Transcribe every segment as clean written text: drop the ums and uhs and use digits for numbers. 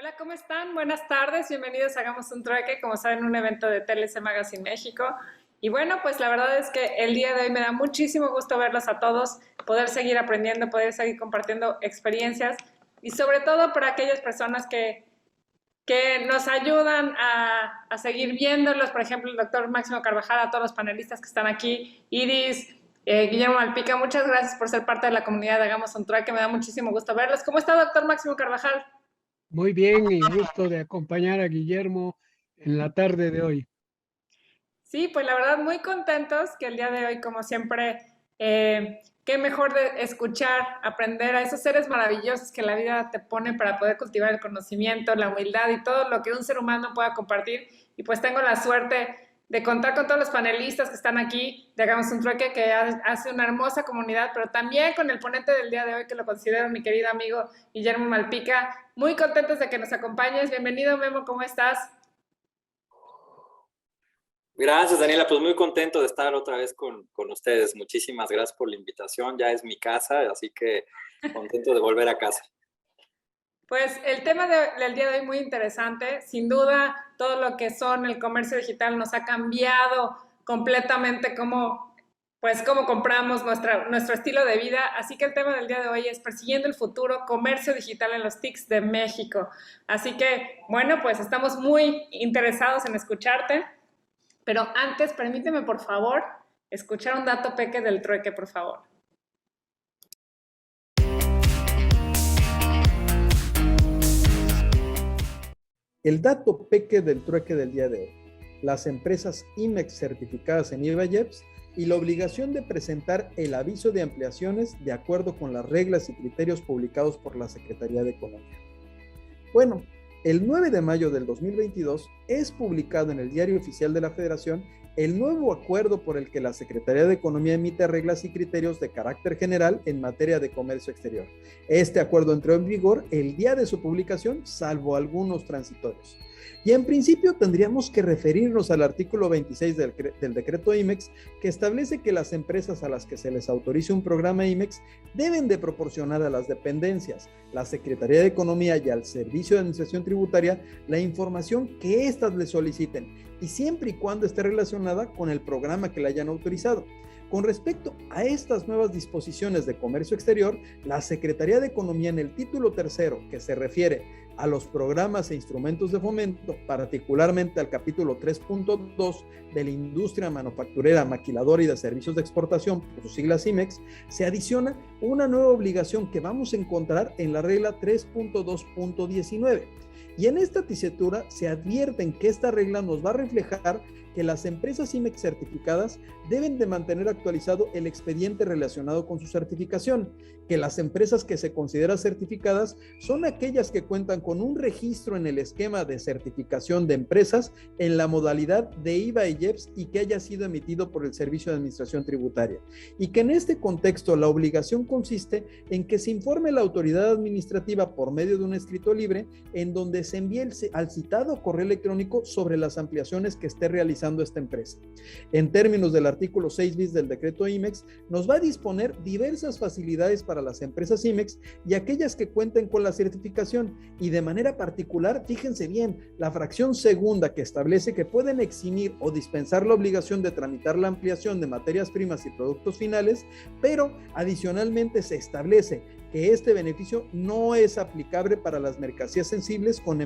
Hola, ¿cómo están? Buenas tardes, bienvenidos a Hagamos un Trueque, como saben, un evento de TLC Magazine México. Y bueno, pues la verdad es que el día de hoy me da muchísimo gusto verlos a todos, poder seguir aprendiendo, poder seguir compartiendo experiencias y sobre todo para aquellas personas que nos ayudan a seguir viéndolos, por ejemplo, el doctor Máximo Carvajal, a todos los panelistas que están aquí, Iris, Guillermo Malpica, muchas gracias por ser parte de la comunidad de Hagamos un Trueque, me da muchísimo gusto verlos. ¿Cómo está, doctor Máximo Carvajal? Muy bien, y gusto de acompañar a Guillermo en la tarde de hoy. Sí, pues la verdad muy contentos que el día de hoy, como siempre, qué mejor de escuchar, aprender a esos seres maravillosos que la vida te pone para poder cultivar el conocimiento, la humildad y todo lo que un ser humano pueda compartir. Y pues tengo la suerte de contar con todos los panelistas que están aquí, de Hagamos un Trueque, que hace una hermosa comunidad, pero también con el ponente del día de hoy, que lo considero mi querido amigo Guillermo Malpica. Muy contentos de que nos acompañes. Bienvenido, Memo, ¿cómo estás? Gracias, Daniela. Pues muy contento de estar otra vez con ustedes. Muchísimas gracias por la invitación. Ya es mi casa, así que contento de volver a casa. Pues el tema del día de hoy muy interesante. Sin duda, todo lo que son el comercio digital nos ha cambiado completamente cómo compramos nuestro estilo de vida. Así que el tema del día de hoy es persiguiendo el futuro, comercio digital en los TICs de México. Así que, bueno, pues estamos muy interesados en escucharte. Pero antes, permíteme, por favor, escuchar un dato peque del trueque, por favor. El dato peque del trueque del día de hoy: las empresas IMEX certificadas en IVA y EPS y la obligación de presentar el aviso de ampliaciones de acuerdo con las reglas y criterios publicados por la Secretaría de Economía. Bueno, el 9 de mayo del 2022 es publicado en el Diario Oficial de la Federación el nuevo acuerdo por el que la Secretaría de Economía emite reglas y criterios de carácter general en materia de comercio exterior. Este acuerdo entró en vigor el día de su publicación, salvo algunos transitorios. Y en principio tendríamos que referirnos al artículo 26 del decreto IMEX, que establece que las empresas a las que se les autorice un programa IMEX deben de proporcionar a las dependencias, la Secretaría de Economía y al Servicio de Administración Tributaria la información que éstas les soliciten, y siempre y cuando esté relacionada con el programa que le hayan autorizado. Con respecto a estas nuevas disposiciones de comercio exterior, la Secretaría de Economía, en el título tercero, que se refiere a los programas e instrumentos de fomento, particularmente al capítulo 3.2 de la industria manufacturera, maquiladora y de servicios de exportación, por sus siglas IMEX, se adiciona una nueva obligación que vamos a encontrar en la regla 3.2.19. Y en esta tesitura se advierten que esta regla nos va a reflejar que las empresas IMEX certificadas deben de mantener actualizado el expediente relacionado con su certificación, que las empresas que se consideran certificadas son aquellas que cuentan con un registro en el esquema de certificación de empresas en la modalidad de IVA y EPS y que haya sido emitido por el Servicio de Administración Tributaria. Y que en este contexto la obligación consiste en que se informe la autoridad administrativa por medio de un escrito libre en donde se envíe al citado correo electrónico sobre las ampliaciones que esté realizando esta empresa. En términos del artículo 6 bis del decreto IMEX, nos va a disponer diversas facilidades para las empresas IMEX y aquellas que cuenten con la certificación, y de manera particular, fíjense bien, la fracción segunda que establece que pueden eximir o dispensar la obligación de tramitar la ampliación de materias primas y productos finales, pero adicionalmente se establece que este beneficio no es aplicable para las mercancías sensibles, con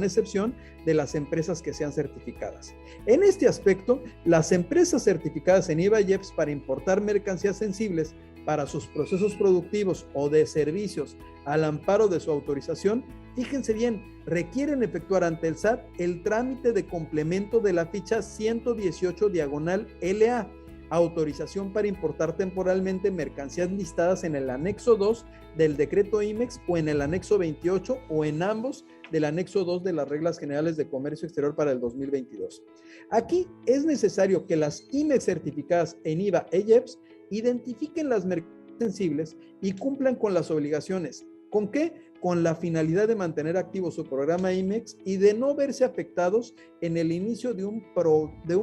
excepción de las empresas que sean certificadas. En este aspecto, las empresas certificadas en IVA y EPS para importar mercancías sensibles para sus procesos productivos o de servicios al amparo de su autorización, fíjense bien, requieren efectuar ante el SAT el trámite de complemento de la ficha 118/LA, autorización para importar temporalmente mercancías listadas en el anexo 2 del decreto IMEX o en el anexo 28 o en ambos del anexo 2 de las reglas generales de comercio exterior para el 2022. Aquí es necesario que las IMEX certificadas en IVA e IEPS identifiquen las mercancías sensibles y cumplan con las obligaciones. ¿Con qué? Con la finalidad de mantener activo su programa IMEX y de no verse afectados en el inicio de un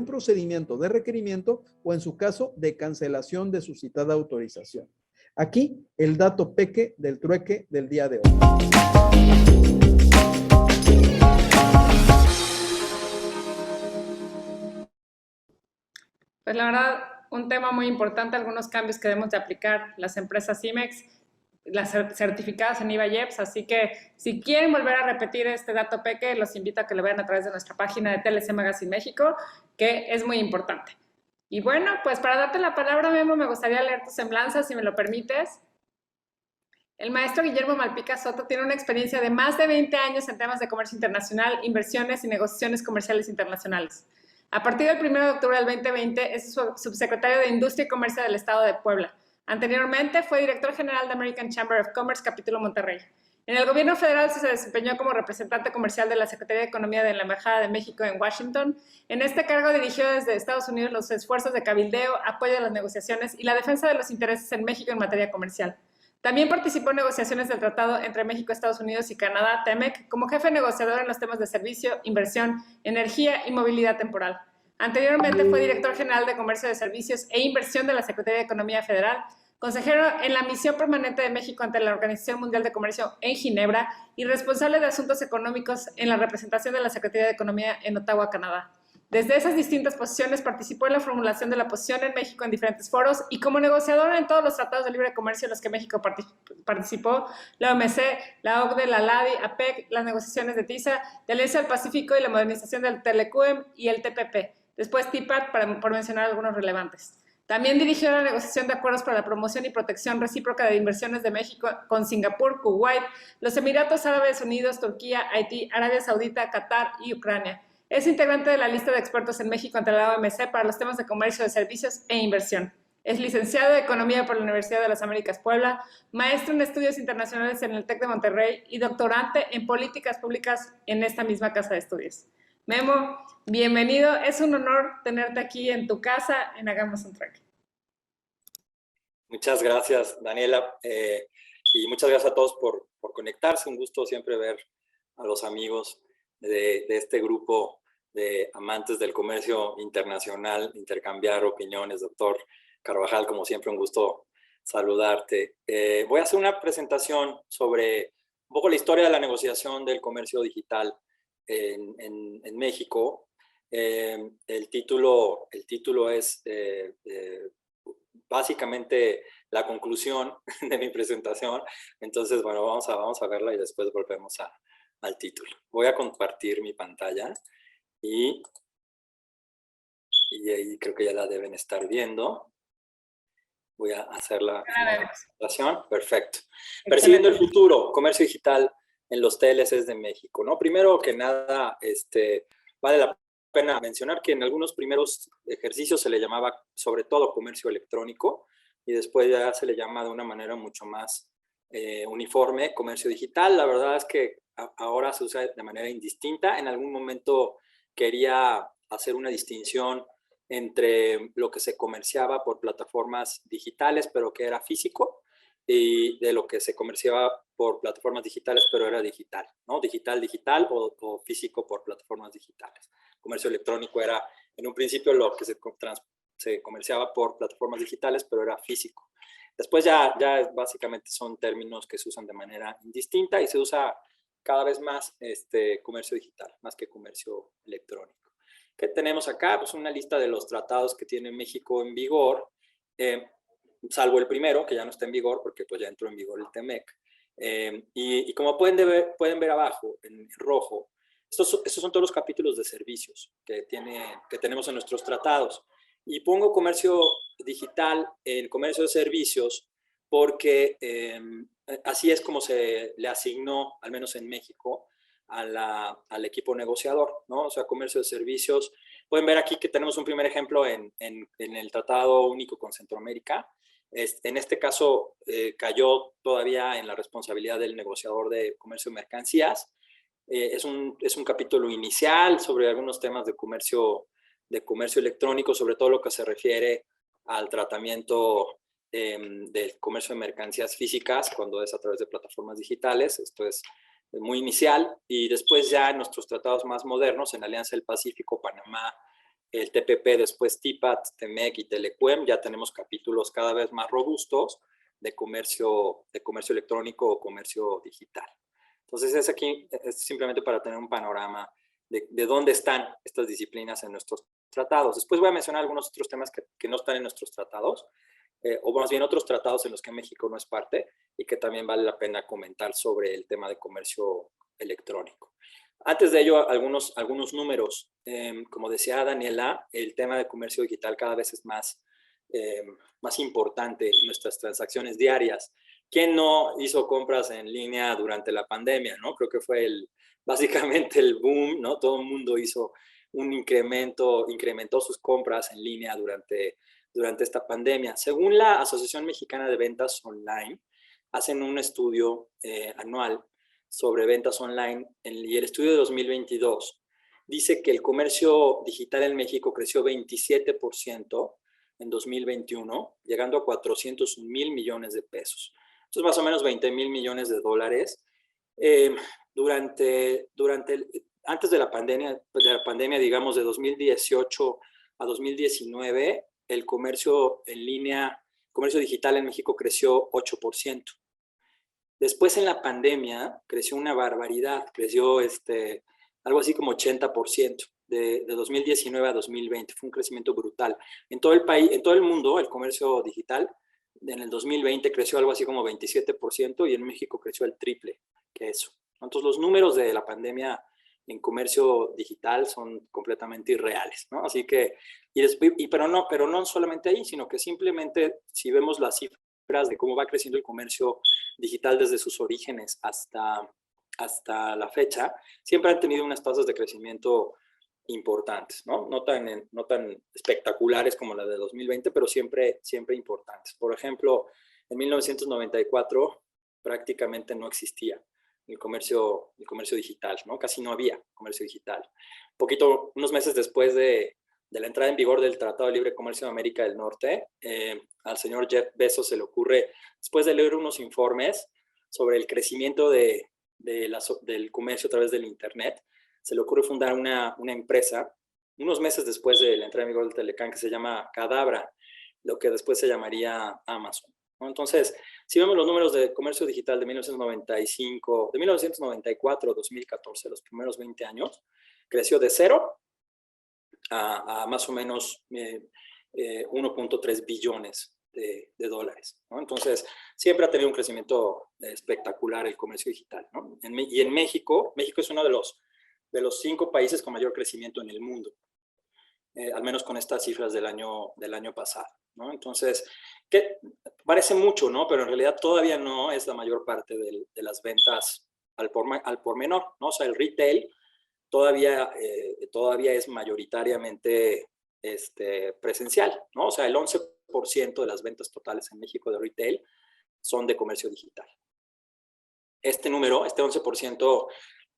procedimiento de requerimiento o, en su caso, de cancelación de su citada autorización. Aquí el dato peque del trueque del día de hoy. Pues la verdad, un tema muy importante, algunos cambios que debemos de aplicar las empresas IMEX, las certificadas en IVA-IEPS, así que si quieren volver a repetir este dato peque, los invito a que lo vean a través de nuestra página de TLC Magazine México, que es muy importante. Y bueno, pues para darte la palabra, Memo, me gustaría leer tu semblanza, si me lo permites. El maestro Guillermo Malpica Soto tiene una experiencia de más de 20 años en temas de comercio internacional, inversiones y negociaciones comerciales internacionales. A partir del 1 de octubre del 2020 es subsecretario de Industria y Comercio del Estado de Puebla. Anteriormente fue director general de American Chamber of Commerce, capítulo Monterrey. En el gobierno federal se desempeñó como representante comercial de la Secretaría de Economía de la Embajada de México en Washington. En este cargo dirigió desde Estados Unidos los esfuerzos de cabildeo, apoyo a las negociaciones y la defensa de los intereses en México en materia comercial. También participó en negociaciones del Tratado entre México, Estados Unidos y Canadá, TEMEC, como jefe negociador en los temas de servicio, inversión, energía y movilidad temporal. Anteriormente fue director general de Comercio de Servicios e Inversión de la Secretaría de Economía Federal, consejero en la Misión Permanente de México ante la Organización Mundial de Comercio en Ginebra y responsable de asuntos económicos en la representación de la Secretaría de Economía en Ottawa, Canadá. Desde esas distintas posiciones participó en la formulación de la posición en México en diferentes foros y como negociador en todos los tratados de libre comercio en los que México participó, la OMC, la OCDE, la LADI, APEC, las negociaciones de TISA, de Alianza del Pacífico y la modernización del TELECUEM y el TPP, después TIPAD, por mencionar algunos relevantes. También dirigió la negociación de acuerdos para la promoción y protección recíproca de inversiones de México con Singapur, Kuwait, los Emiratos Árabes Unidos, Turquía, Haití, Arabia Saudita, Qatar y Ucrania. Es integrante de la lista de expertos en México ante la OMC para los temas de comercio, de servicios e inversión. Es licenciado de Economía por la Universidad de las Américas Puebla, maestro en estudios internacionales en el TEC de Monterrey y doctorante en políticas públicas en esta misma casa de estudios. Memo, bienvenido. Es un honor tenerte aquí en tu casa en Hagamos un Trueque. Muchas gracias, Daniela. Y muchas gracias a todos por conectarse. Un gusto siempre ver a los amigos de este grupo de amantes del comercio internacional, intercambiar opiniones. Doctor Carvajal, como siempre, un gusto saludarte. Voy a hacer una presentación sobre un poco la historia de la negociación del comercio digital en México. El título es básicamente la conclusión de mi presentación. Entonces, bueno, vamos a verla y después volvemos al título. Voy a compartir mi pantalla y ahí creo que ya la deben estar viendo. Voy a hacer la presentación. Perfecto. Percibiendo el futuro, comercio digital en los TLCs de México, ¿no? Primero que nada, vale la pena mencionar que en algunos primeros ejercicios se le llamaba sobre todo comercio electrónico y después ya se le llama de una manera mucho más uniforme comercio digital. La verdad es que ahora se usa de manera indistinta. En algún momento quería hacer una distinción entre lo que se comerciaba por plataformas digitales, pero que era físico, y de lo que se comerciaba por plataformas digitales, pero era digital, ¿no? Digital o físico por plataformas digitales. Comercio electrónico era, en un principio, lo que se comerciaba por plataformas digitales, pero era físico. Después ya básicamente son términos que se usan de manera indistinta y se usa cada vez más comercio digital, más que comercio electrónico. ¿Qué tenemos acá? Pues una lista de los tratados que tiene México en vigor, salvo el primero, que ya no está en vigor, porque pues ya entró en vigor el TEMEC. Y como pueden ver abajo, en rojo, estos son todos los capítulos de servicios que tenemos en nuestros tratados. Y pongo comercio digital en comercio de servicios porque así es como se le asignó, al menos en México, al equipo negociador, ¿no? O sea, comercio de servicios. Pueden ver aquí que tenemos un primer ejemplo en el Tratado Único con Centroamérica. En este caso, cayó todavía en la responsabilidad del negociador de comercio de mercancías. Es un capítulo inicial sobre algunos temas de comercio electrónico, sobre todo lo que se refiere al tratamiento del comercio de mercancías físicas cuando es a través de plataformas digitales. Esto es muy inicial, y después ya en nuestros tratados más modernos, en Alianza del Pacífico, Panamá, el TPP, después TIPAD, TEMEC y TELECUEM, ya tenemos capítulos cada vez más robustos de comercio electrónico o comercio digital. Entonces es simplemente para tener un panorama de dónde están estas disciplinas en nuestros tratados. Después voy a mencionar algunos otros temas que no están en nuestros tratados, o más bien otros tratados en los que México no es parte y que también vale la pena comentar sobre el tema de comercio electrónico. Antes de ello, algunos números. Como decía Daniela, el tema de comercio digital cada vez es más importante en nuestras transacciones diarias. ¿Quién no hizo compras en línea durante la pandemia, no? Creo que fue básicamente el boom, ¿no? Todo el mundo hizo un incrementó sus compras en línea durante esta pandemia. Según la Asociación Mexicana de Ventas Online, hacen un estudio anual sobre ventas online y el estudio de 2022 dice que el comercio digital en México creció 27% en 2021, llegando a 401,000 millones de pesos. Esto es más o menos 20,000 millones de dólares. Antes de la pandemia, digamos, de 2018 a 2019, el comercio en línea, comercio digital en México creció 8%. Después en la pandemia creció una barbaridad, creció algo así como 80%, de 2019 a 2020, fue un crecimiento brutal. En todo el país, en todo el mundo, el comercio digital en el 2020 creció algo así como 27% y en México creció el triple que eso. Entonces los números de la pandemia en comercio digital son completamente irreales, ¿no? Así que, pero no solamente ahí, sino que simplemente si vemos las cifras de cómo va creciendo el comercio digital desde sus orígenes hasta la fecha, siempre han tenido unas tasas de crecimiento importantes, ¿no? No tan espectaculares como la de 2020, pero siempre importantes. Por ejemplo, en 1994 prácticamente no existía el comercio digital, ¿no? Casi no había comercio digital. Unos meses después de la entrada en vigor del Tratado de Libre Comercio de América del Norte, al señor Jeff Bezos se le ocurre, después de leer unos informes sobre el crecimiento del comercio a través del Internet, se le ocurre fundar una empresa, unos meses después de la entrada en vigor del Telecán, que se llama Cadabra, lo que después se llamaría Amazon, ¿no? Entonces, si vemos los números de comercio digital de 1994 a 2014, los primeros 20 años, creció de 0 a más o menos 1.3 billones de dólares, ¿no? Entonces, siempre ha tenido un crecimiento espectacular el comercio digital, ¿no? Y en México es uno de los 5 países con mayor crecimiento en el mundo, al menos con estas cifras del año pasado, ¿no? Entonces, que parece mucho, ¿no? Pero en realidad todavía no es la mayor parte de las ventas al por menor, ¿no? O sea, el retail todavía es mayoritariamente presencial, ¿no? O sea, el 11% de las ventas totales en México de retail son de comercio digital. Este 11%,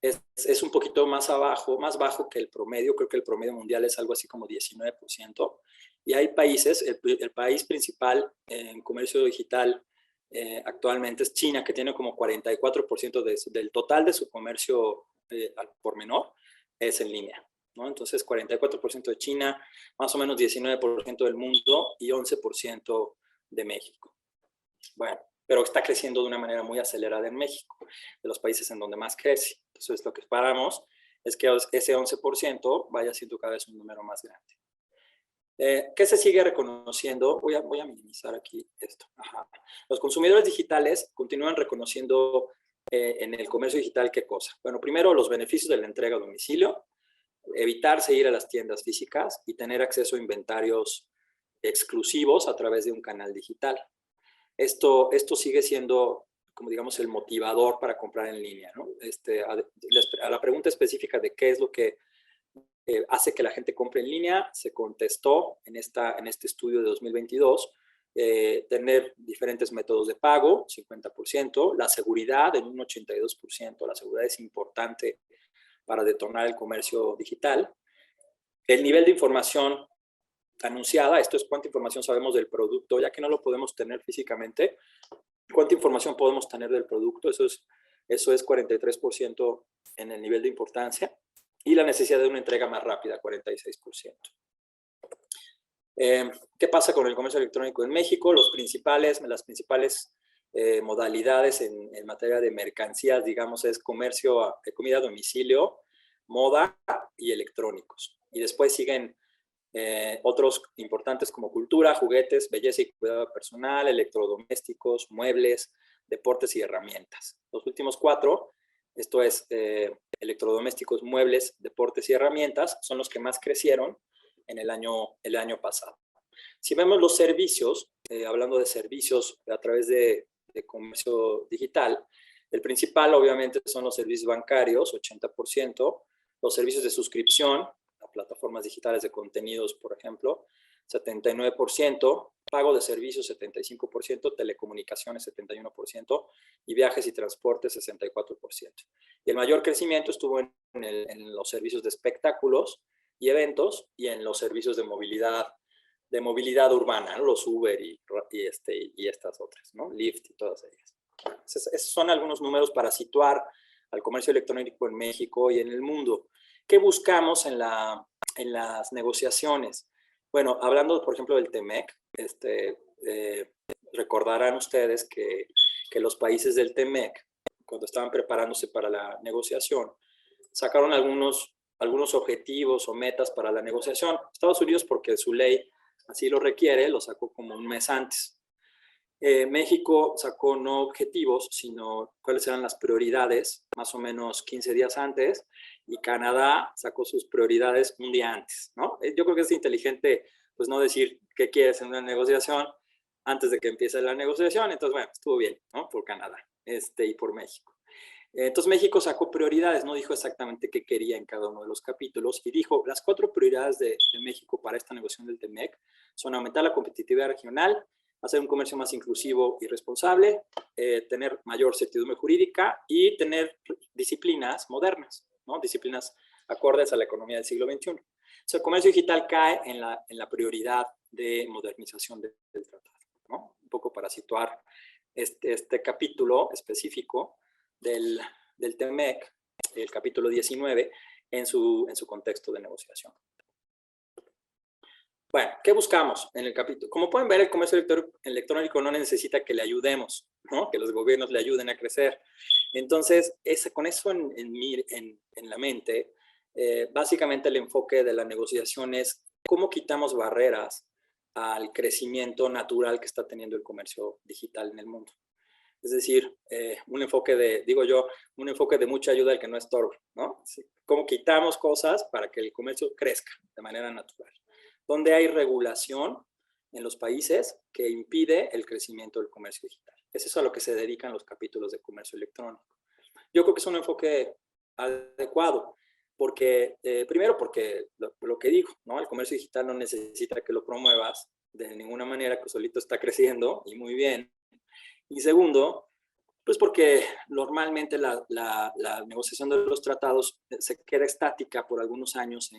es un poquito más bajo que el promedio. Creo que el promedio mundial es algo así como 19%. Y hay países, el país principal en comercio digital actualmente es China, que tiene como 44% del total de su comercio al por menor es en línea, ¿no? Entonces, 44% de China, más o menos 19% del mundo y 11% de México. Bueno, pero está creciendo de una manera muy acelerada en México, de los países en donde más crece. Entonces, lo que esperamos es que ese 11% vaya siendo cada vez un número más grande. ¿Qué se sigue reconociendo? Voy a minimizar aquí esto. Ajá. Los consumidores digitales continúan reconociendo en el comercio digital, ¿qué cosa? Bueno, primero, los beneficios de la entrega a domicilio, evitarse ir a las tiendas físicas y tener acceso a inventarios exclusivos a través de un canal digital. Esto sigue siendo, como digamos, el motivador para comprar en línea, ¿no? A la pregunta específica de qué es lo que hace que la gente compre en línea, se contestó en este estudio de 2022, tener diferentes métodos de pago, 50%, la seguridad en un 82%, la seguridad es importante para detonar el comercio digital, el nivel de información anunciada, esto es cuánta información sabemos del producto, ya que no lo podemos tener físicamente, cuánta información podemos tener del producto, eso es 43% en el nivel de importancia, y la necesidad de una entrega más rápida, 46%. ¿Qué pasa con el comercio electrónico en México? Las principales modalidades en materia de mercancías, digamos, es comercio de comida a domicilio, moda y electrónicos. Y después siguen otros importantes como cultura, juguetes, belleza y cuidado personal, electrodomésticos, muebles, deportes y herramientas. Los últimos 4, esto es electrodomésticos, muebles, deportes y herramientas, son los que más crecieron en el año pasado. Si vemos los servicios, hablando de servicios a través de comercio digital, el principal obviamente son los servicios bancarios, 80%, los servicios de suscripción, a plataformas digitales de contenidos, por ejemplo, 79%, pago de servicios 75%, telecomunicaciones 71% y viajes y transportes 64%. Y el mayor crecimiento estuvo en los servicios de espectáculos y eventos y en los servicios de movilidad urbana, ¿no? Los Uber y estas otras, ¿no? Lyft y todas ellas. Esos son algunos números para situar al comercio electrónico en México y en el mundo. ¿Qué buscamos en las negociaciones? Bueno, hablando, por ejemplo, del TEMEC, recordarán ustedes que los países del TEMEC, cuando estaban preparándose para la negociación, sacaron algunos objetivos o metas para la negociación. Estados Unidos, porque su ley así lo requiere, lo sacó como un mes antes. México sacó no objetivos, sino cuáles eran las prioridades, más o menos 15 días antes, y Canadá sacó sus prioridades un día antes, ¿no? Yo creo que es inteligente, pues, no decir qué quieres en una negociación antes de que empiece la negociación. Entonces, bueno, estuvo bien, ¿no? Por Canadá y por México. Entonces, México sacó prioridades, no dijo exactamente qué quería en cada uno de los capítulos, y dijo, las 4 prioridades de México para esta negociación del TEMEC son aumentar la competitividad regional, hacer un comercio más inclusivo y responsable, tener mayor certidumbre jurídica y tener disciplinas modernas, ¿no? Disciplinas acordes a la economía del siglo XXI. O sea, el comercio digital cae en la prioridad de modernización del tratado, ¿no? Un poco para situar este capítulo específico del TEMEC, el capítulo 19, en su contexto de negociación. Bueno, ¿qué buscamos en el capítulo? Como pueden ver, el comercio electrónico no necesita que le ayudemos, ¿no? Que los gobiernos le ayuden a crecer. Entonces, con eso en la mente, básicamente el enfoque de la negociación es cómo quitamos barreras al crecimiento natural que está teniendo el comercio digital en el mundo. Es decir, un enfoque de mucha ayuda al que no estorbe, ¿no? Sí. ¿Cómo quitamos cosas para que el comercio crezca de manera natural? Donde hay regulación en los países que impide el crecimiento del comercio digital. Es eso a lo que se dedican los capítulos de comercio electrónico. Yo creo que es un enfoque adecuado, porque, primero porque lo que digo, ¿no? El comercio digital no necesita que lo promuevas de ninguna manera, que solito está creciendo y muy bien. Y segundo, pues porque normalmente la negociación de los tratados se queda estática por algunos años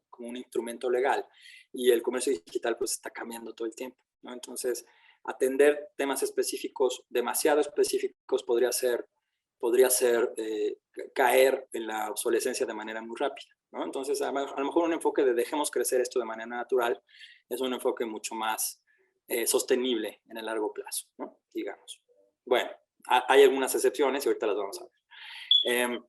como un instrumento legal, y el comercio digital pues está cambiando todo el tiempo, ¿no? Entonces, atender temas específicos, demasiado específicos, podría ser caer en la obsolescencia de manera muy rápida, ¿no? Entonces, a lo mejor un enfoque de dejemos crecer esto de manera natural es un enfoque mucho más sostenible en el largo plazo, ¿no? Digamos. Bueno, hay algunas excepciones y ahorita las vamos a ver.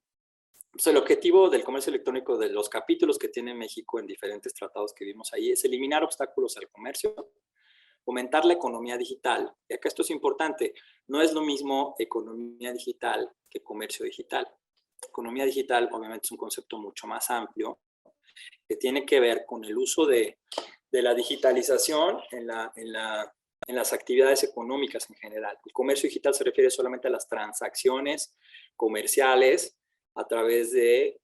Pues el objetivo del comercio electrónico, de los capítulos que tiene México en diferentes tratados que vimos ahí, es eliminar obstáculos al comercio, fomentar la economía digital. Y acá esto es importante, no es lo mismo economía digital que comercio digital. Economía digital obviamente es un concepto mucho más amplio que tiene que ver con el uso de la digitalización en las actividades económicas en general. El comercio digital se refiere solamente a las transacciones comerciales a través de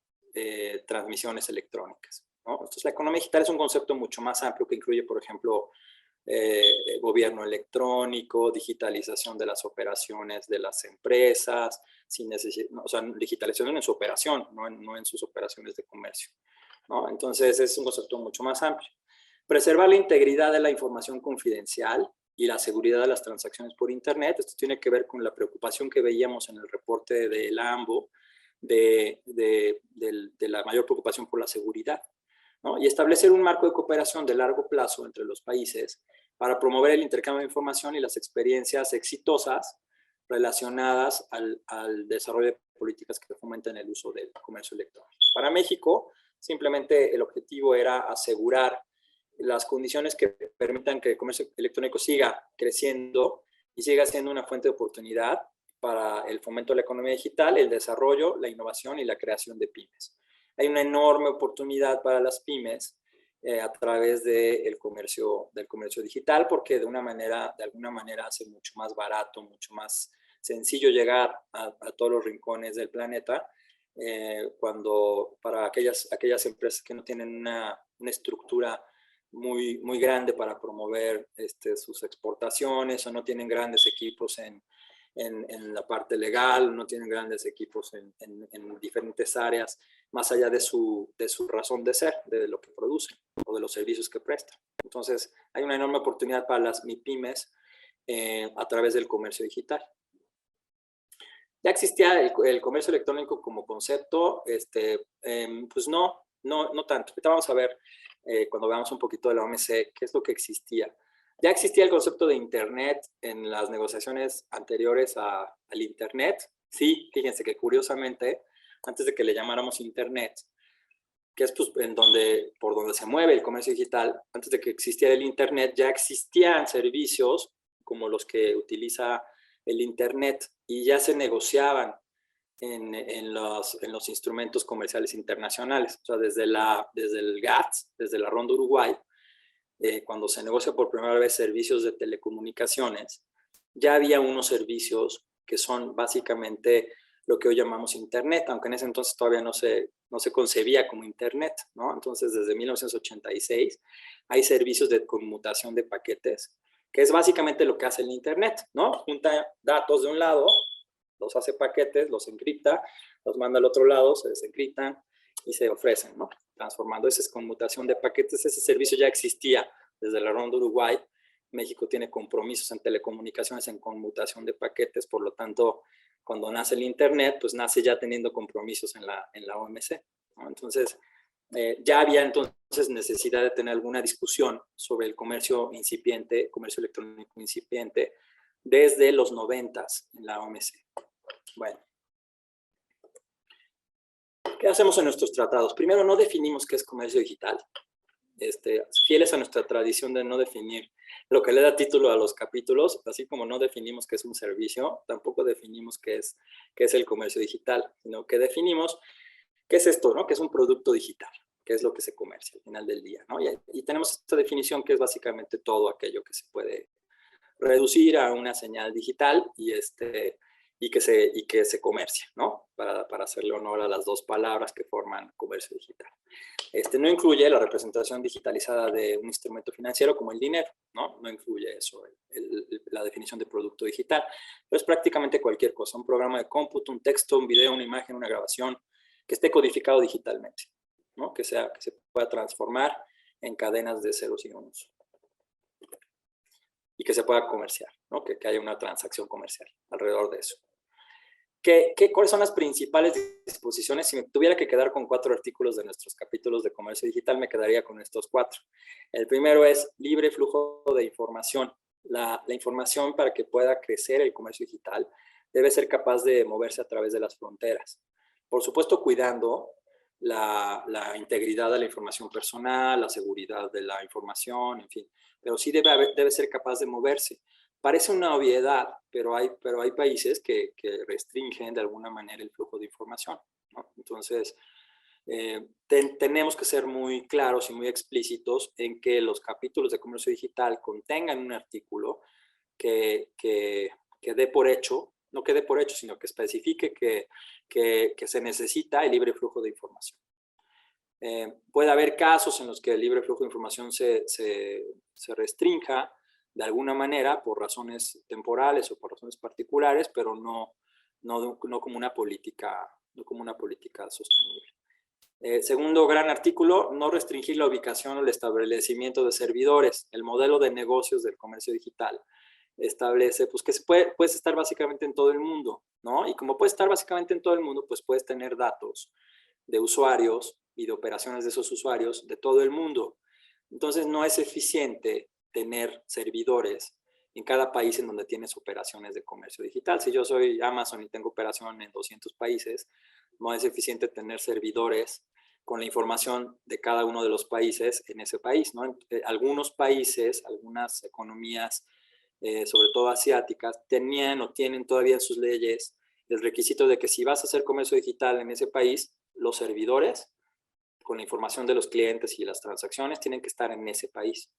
transmisiones electrónicas, ¿no? Entonces, la economía digital es un concepto mucho más amplio que incluye, por ejemplo, gobierno electrónico, digitalización de las operaciones de las empresas, o sea, digitalización en su operación, no en sus operaciones de comercio, ¿no? Entonces, es un concepto mucho más amplio. Preservar la integridad de la información confidencial y la seguridad de las transacciones por Internet. Esto tiene que ver con la preocupación que veíamos en el reporte del AMBO de la mayor preocupación por la seguridad, ¿no? Y establecer un marco de cooperación de largo plazo entre los países para promover el intercambio de información y las experiencias exitosas relacionadas al desarrollo de políticas que fomenten el uso del comercio electrónico. Para México, simplemente el objetivo era asegurar las condiciones que permitan que el comercio electrónico siga creciendo y siga siendo una fuente de oportunidad para el fomento de la economía digital, el desarrollo, la innovación y la creación de pymes. Hay una enorme oportunidad para las pymes a través del comercio digital, porque de alguna manera hace mucho más barato, mucho más sencillo llegar a todos los rincones del planeta, para aquellas empresas que no tienen una estructura muy, muy grande para promover sus exportaciones, o no tienen grandes equipos en la parte legal, no tienen grandes equipos en diferentes áreas, más allá de su razón de ser, de lo que producen o de los servicios que prestan. Entonces, hay una enorme oportunidad para las MIPYMES a través del comercio digital. Ya existía el comercio electrónico como concepto, pues no tanto. Ahorita vamos a ver, cuando veamos un poquito de la OMC, qué es lo que existía. Ya existía el concepto de Internet en las negociaciones anteriores al Internet. Sí, fíjense que curiosamente, antes de que le llamáramos Internet, que es pues, por donde se mueve el comercio digital, antes de que existiera el Internet, ya existían servicios como los que utiliza el Internet y ya se negociaban en los instrumentos comerciales internacionales. O sea, desde el GATS, desde la Ronda Uruguay, cuando se negocia por primera vez servicios de telecomunicaciones, ya había unos servicios que son básicamente lo que hoy llamamos Internet, aunque en ese entonces todavía no se concebía como Internet, ¿no? Entonces, desde 1986 hay servicios de conmutación de paquetes, que es básicamente lo que hace el Internet, ¿no? Junta datos de un lado, los hace paquetes, los encripta, los manda al otro lado, se desencriptan y se ofrecen, ¿no? Transformando. Esa es conmutación de paquetes. Ese servicio ya existía desde la Ronda Uruguay. México tiene compromisos en telecomunicaciones en conmutación de paquetes, por lo tanto, cuando nace el Internet, pues nace ya teniendo compromisos en la OMC, ¿no? Entonces, ya había entonces necesidad de tener alguna discusión sobre el comercio incipiente, comercio electrónico incipiente, desde los 90s en la OMC. Bueno. ¿Qué hacemos en nuestros tratados? Primero, no definimos qué es comercio digital. Fieles a nuestra tradición de no definir lo que le da título a los capítulos, así como no definimos qué es un servicio, tampoco definimos qué es el comercio digital, sino que definimos qué es esto, ¿no? ¿Qué es un producto digital? ¿Qué es lo que se comercia al final del día, ¿no? Y tenemos esta definición que es básicamente todo aquello que se puede reducir a una señal digital y que se comercia, ¿no? Para hacerle honor a las dos palabras que forman comercio digital. No incluye la representación digitalizada de un instrumento financiero como el dinero, ¿no? No incluye eso, la definición de producto digital. Pero es prácticamente cualquier cosa, un programa de cómputo, un texto, un video, una imagen, una grabación, que esté codificado digitalmente, ¿no? Que se pueda transformar en cadenas de ceros y unos. Y que se pueda comerciar, ¿no? Que haya una transacción comercial alrededor de eso. ¿Cuáles son las principales disposiciones? Si me tuviera que quedar con 4 artículos de nuestros capítulos de comercio digital, me quedaría con estos 4. El primero es libre flujo de información. La información, para que pueda crecer el comercio digital, debe ser capaz de moverse a través de las fronteras. Por supuesto, cuidando la integridad de la información personal, la seguridad de la información, en fin. Pero sí debe ser capaz de moverse. Parece una obviedad, pero hay países que restringen de alguna manera el flujo de información, ¿no? Entonces, tenemos que ser muy claros y muy explícitos en que los capítulos de comercio digital contengan un artículo que dé por hecho, no que dé por hecho, sino que especifique que se necesita el libre flujo de información. Puede haber casos en los que el libre flujo de información se restrinja de alguna manera por razones temporales o por razones particulares, pero no como una política sostenible. Segundo gran artículo, no restringir la ubicación o el establecimiento de servidores. El modelo de negocios del comercio digital establece pues, que puedes estar básicamente en todo el mundo, ¿no? Y como puedes estar básicamente en todo el mundo, pues puedes tener datos de usuarios y de operaciones de esos usuarios de todo el mundo. Entonces no es eficiente tener servidores en cada país en donde tienes operaciones de comercio digital. Si yo soy Amazon y tengo operación en 200 países, no es eficiente tener servidores con la información de cada uno de los países en ese país, ¿no? Algunos países, algunas economías, sobre todo asiáticas, tenían o tienen todavía en sus leyes el requisito de que si vas a hacer comercio digital en ese país, los servidores con la información de los clientes y las transacciones tienen que estar en ese país.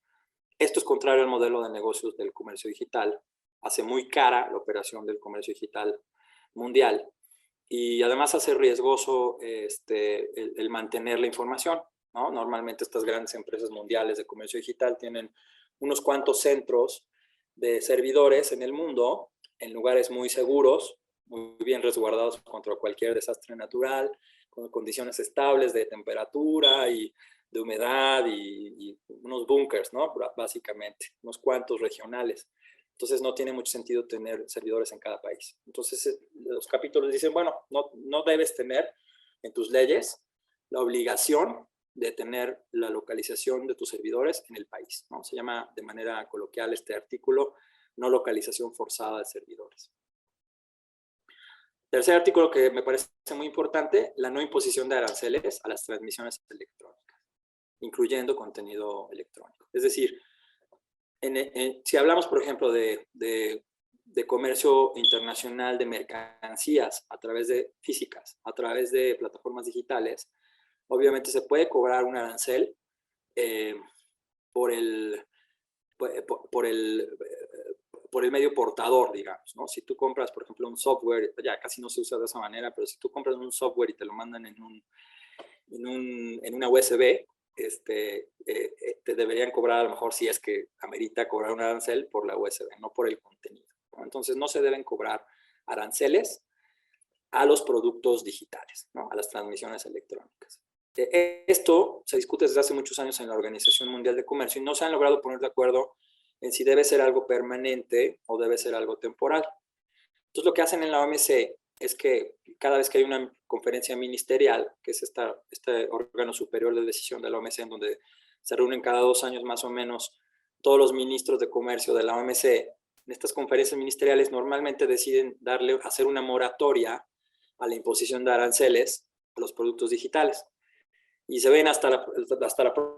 Esto es contrario al modelo de negocios del comercio digital. Hace muy cara la operación del comercio digital mundial y además hace riesgoso el mantener la información, ¿no? Normalmente estas grandes empresas mundiales de comercio digital tienen unos cuantos centros de servidores en el mundo, en lugares muy seguros, muy bien resguardados contra cualquier desastre natural, con condiciones estables de temperatura y de humedad y unos búnkers, ¿no? Básicamente, unos cuantos regionales. Entonces no tiene mucho sentido tener servidores en cada país. Entonces los capítulos dicen, bueno, no debes tener en tus leyes la obligación de tener la localización de tus servidores en el país, ¿no? Se llama de manera coloquial este artículo, no localización forzada de servidores. Tercer artículo que me parece muy importante, la no imposición de aranceles a las transmisiones electrónicas, incluyendo contenido electrónico. Es decir, si hablamos, por ejemplo, de comercio internacional de mercancías a través de físicas, a través de plataformas digitales, obviamente se puede cobrar un arancel por el medio portador, digamos, ¿no? Si tú compras, por ejemplo, un software, ya casi no se usa de esa manera, pero si tú compras un software y te lo mandan en una USB, te deberían cobrar a lo mejor, si es que amerita cobrar un arancel, por la USB, no por el contenido, ¿no? Entonces no se deben cobrar aranceles a los productos digitales, ¿no? A las transmisiones electrónicas. Esto se discute desde hace muchos años en la Organización Mundial de Comercio y no se han logrado poner de acuerdo en si debe ser algo permanente o debe ser algo temporal. Entonces lo que hacen en la OMC es que cada vez que hay una conferencia ministerial, que es este órgano superior de decisión de la OMC, en donde se reúnen cada 2 años más o menos todos los ministros de comercio de la OMC, en estas conferencias ministeriales normalmente deciden hacer una moratoria a la imposición de aranceles a los productos digitales. Y se ven hasta la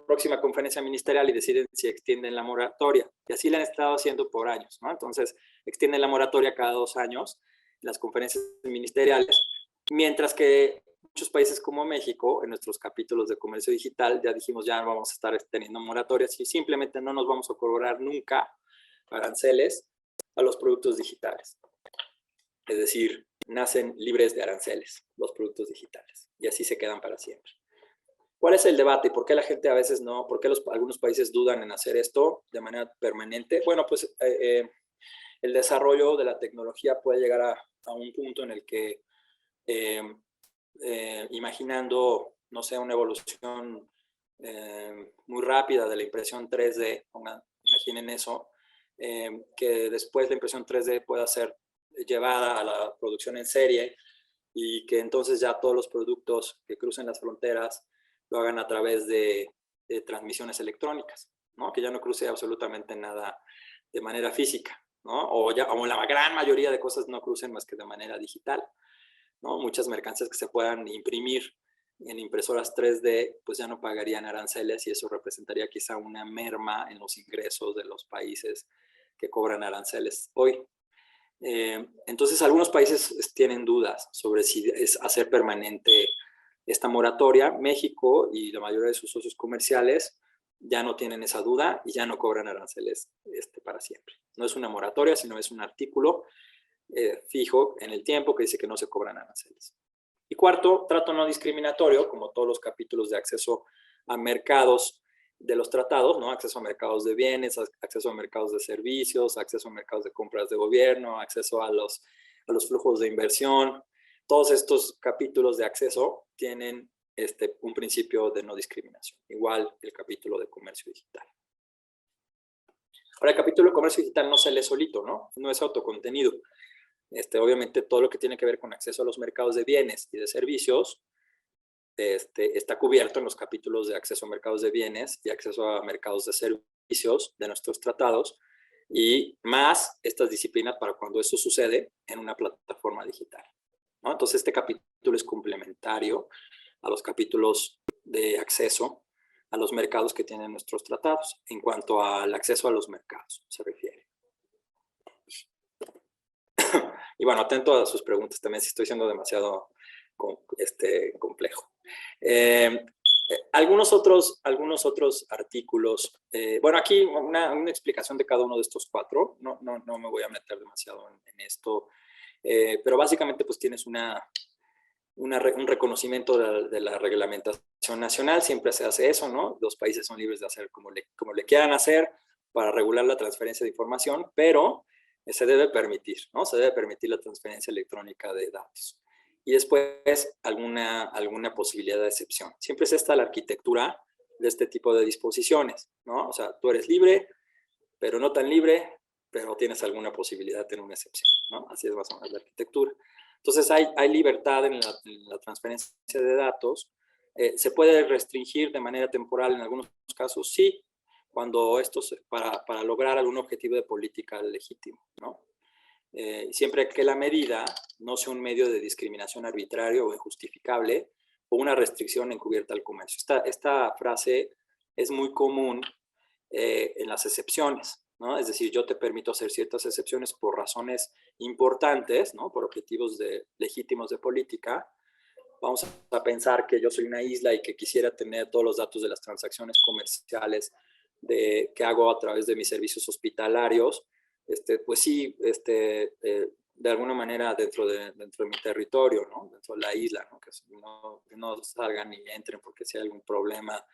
próxima conferencia ministerial y deciden si extienden la moratoria. Y así la han estado haciendo por años, ¿no? Entonces, extienden la moratoria cada 2 años en las conferencias ministeriales, mientras que muchos países como México, en nuestros capítulos de comercio digital, ya dijimos, ya no vamos a estar teniendo moratorias y simplemente no nos vamos a cobrar nunca aranceles a los productos digitales. Es decir, nacen libres de aranceles los productos digitales y así se quedan para siempre. ¿Cuál es el debate? ¿Por qué la gente a veces no? ¿Por qué algunos países dudan en hacer esto de manera permanente? Bueno, pues el desarrollo de la tecnología puede llegar a un punto en el que, imaginando, no sé, una evolución muy rápida de la impresión 3D, imaginen eso, que después la impresión 3D pueda ser llevada a la producción en serie y que entonces ya todos los productos que crucen las fronteras lo hagan a través de transmisiones electrónicas, ¿no? Que ya no cruce absolutamente nada de manera física, ¿no? O la gran mayoría de cosas no crucen más que de manera digital, ¿no? Muchas mercancías que se puedan imprimir en impresoras 3D, pues ya no pagarían aranceles y eso representaría quizá una merma en los ingresos de los países que cobran aranceles hoy. Entonces, algunos países tienen dudas sobre si es hacer permanente esta moratoria. México y la mayoría de sus socios comerciales ya no tienen esa duda y ya no cobran aranceles para siempre. No es una moratoria, sino es un artículo fijo en el tiempo que dice que no se cobran aranceles. Y cuarto, trato no discriminatorio, como todos los capítulos de acceso a mercados de los tratados, ¿no? Acceso a mercados de bienes, acceso a mercados de servicios, acceso a mercados de compras de gobierno, acceso a los flujos de inversión. Todos estos capítulos de acceso tienen un principio de no discriminación. Igual el capítulo de comercio digital. Ahora, el capítulo de comercio digital no se lee solito, ¿no? No es autocontenido. Obviamente, todo lo que tiene que ver con acceso a los mercados de bienes y de servicios está cubierto en los capítulos de acceso a mercados de bienes y acceso a mercados de servicios de nuestros tratados, y más estas disciplinas para cuando eso sucede en una plataforma digital, ¿no? Entonces este capítulo es complementario a los capítulos de acceso a los mercados que tienen nuestros tratados, en cuanto al acceso a los mercados se refiere. Y bueno, atento a sus preguntas también si estoy siendo demasiado complejo. Algunos otros artículos, bueno, aquí una explicación de cada uno de estos 4, no me voy a meter demasiado en esto, pero básicamente pues tienes un reconocimiento de la reglamentación nacional, siempre se hace eso, ¿no? Los países son libres de hacer como le quieran hacer para regular la transferencia de información, pero se debe permitir, ¿no? Se debe permitir la transferencia electrónica de datos. Y después alguna posibilidad de excepción. Siempre es esta la arquitectura de este tipo de disposiciones, ¿no? O sea, tú eres libre, pero no tan libre, pero tienes alguna posibilidad de tener una excepción, ¿no? Así es más o menos la arquitectura. Entonces hay libertad en la transferencia de datos. ¿Se puede restringir de manera temporal en algunos casos? Sí, cuando esto para lograr algún objetivo de política legítimo, ¿no? Siempre que la medida no sea un medio de discriminación arbitrario o injustificable o una restricción encubierta al comercio. Esta frase es muy común en las excepciones, ¿no? Es decir, yo te permito hacer ciertas excepciones por razones importantes, ¿no? Por objetivos legítimos de política. Vamos a pensar que yo soy una isla y que quisiera tener todos los datos de las transacciones comerciales que hago a través de mis servicios hospitalarios. Pues sí, de alguna manera dentro de mi territorio, ¿no? Dentro de la isla, ¿no? Que no salgan ni entren porque si hay algún problema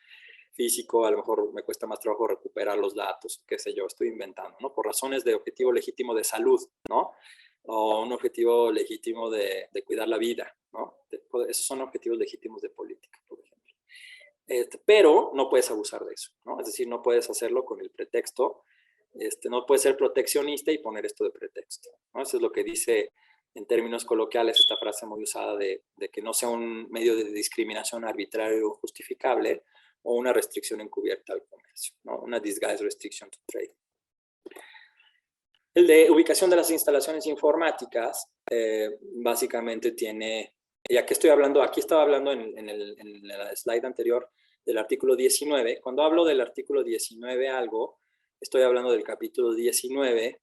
físico, a lo mejor me cuesta más trabajo recuperar los datos, qué sé yo, estoy inventando, ¿no? Por razones de objetivo legítimo de salud, ¿no? O un objetivo legítimo de cuidar la vida, ¿no? Esos son objetivos legítimos de política, por ejemplo. Pero no puedes abusar de eso, ¿no? Es decir, no puedes hacerlo con el pretexto, no puedes ser proteccionista y poner esto de pretexto, ¿no? Eso es lo que dice en términos coloquiales esta frase muy usada de que no sea un medio de discriminación arbitrario o justificable o una restricción encubierta al comercio, ¿no? Una disguised restriction to trade. El de ubicación de las instalaciones informáticas, básicamente tiene, ya que estoy hablando, aquí estaba hablando en la slide anterior del artículo 19. Cuando hablo del artículo 19 algo, estoy hablando del capítulo 19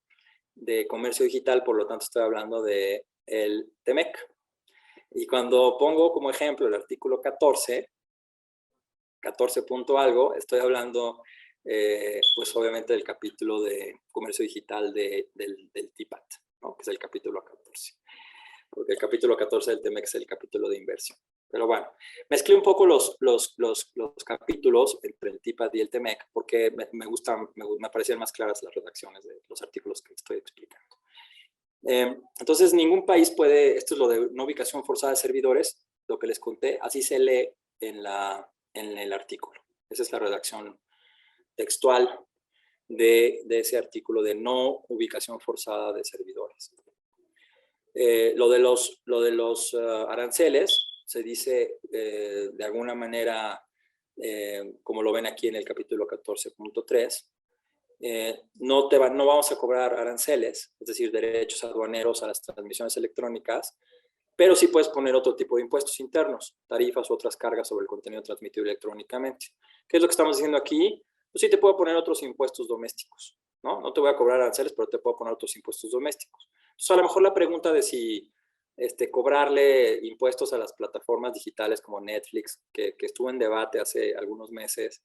de comercio digital, por lo tanto estoy hablando del TEMEC. Y cuando pongo como ejemplo el artículo 14 punto algo, estoy hablando pues obviamente del capítulo de comercio digital del TIPAT, ¿no? Que es el capítulo 14. Porque el capítulo 14 del TEMEC es el capítulo de inversión. Pero bueno, mezclé un poco los capítulos entre el TIPAT y el TEMEC porque me parecían más claras las redacciones de los artículos que estoy explicando. Entonces, ningún país puede, esto es lo de no ubicación forzada de servidores, lo que les conté, así se lee en el artículo. Esa es la redacción textual de ese artículo de no ubicación forzada de servidores. Lo de los aranceles se dice de alguna manera, como lo ven aquí en el capítulo 14.3, no vamos a cobrar aranceles, es decir, derechos aduaneros a las transmisiones electrónicas, pero sí puedes poner otro tipo de impuestos internos, tarifas u otras cargas sobre el contenido transmitido electrónicamente. ¿Qué es lo que estamos diciendo aquí? Pues sí te puedo poner otros impuestos domésticos, ¿no? No te voy a cobrar aranceles, pero te puedo poner otros impuestos domésticos. Entonces, a lo mejor la pregunta de si cobrarle impuestos a las plataformas digitales como Netflix, que estuvo en debate hace algunos meses,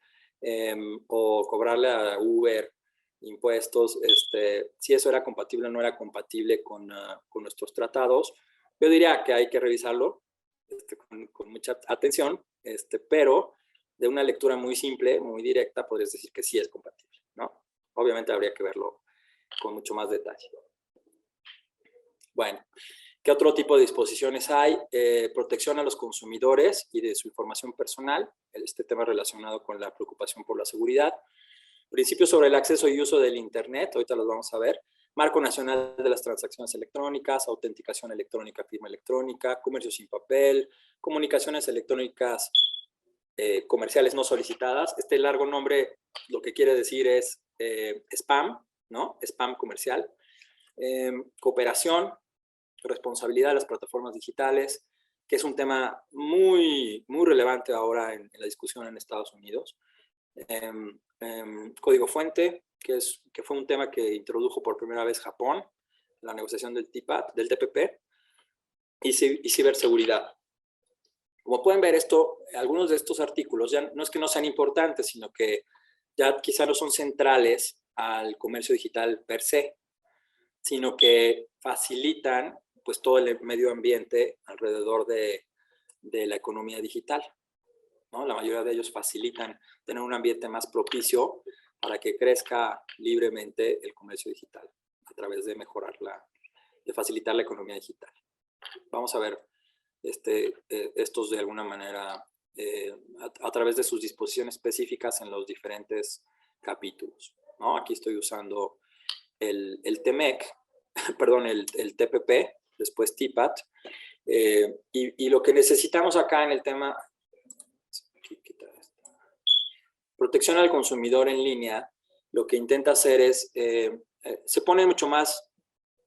o cobrarle a Uber impuestos, si eso era compatible o no era compatible con nuestros tratados, yo diría que hay que revisarlo con mucha atención, pero de una lectura muy simple, muy directa, podrías decir que sí es compatible, ¿no? Obviamente habría que verlo con mucho más detalle. Bueno, ¿qué otro tipo de disposiciones hay? Protección a los consumidores y de su información personal, este tema relacionado con la preocupación por la seguridad. Principios sobre el acceso y uso del Internet, ahorita los vamos a ver. Marco Nacional de las Transacciones Electrónicas, autenticación electrónica, firma electrónica, comercio sin papel, comunicaciones electrónicas comerciales no solicitadas. Este largo nombre lo que quiere decir es spam, ¿no? Spam comercial. Cooperación, responsabilidad de las plataformas digitales, que es un tema muy, muy relevante ahora en la discusión en Estados Unidos. Código fuente, que fue un tema que introdujo por primera vez Japón, la negociación del TPP, y ciberseguridad. Como pueden ver, algunos de estos artículos ya no es que no sean importantes, sino que ya quizá no son centrales al comercio digital per se, sino que facilitan pues todo el medio ambiente alrededor de la economía digital, ¿no? La mayoría de ellos facilitan tener un ambiente más propicio para que crezca libremente el comercio digital a través de de facilitar la economía digital. Vamos a ver estos de alguna manera a través de sus disposiciones específicas en los diferentes capítulos, ¿no? Aquí estoy usando el TMEC, perdón, el TPP, después TPAT, y lo que necesitamos acá en el tema, protección al consumidor en línea, lo que intenta hacer es, se pone mucho más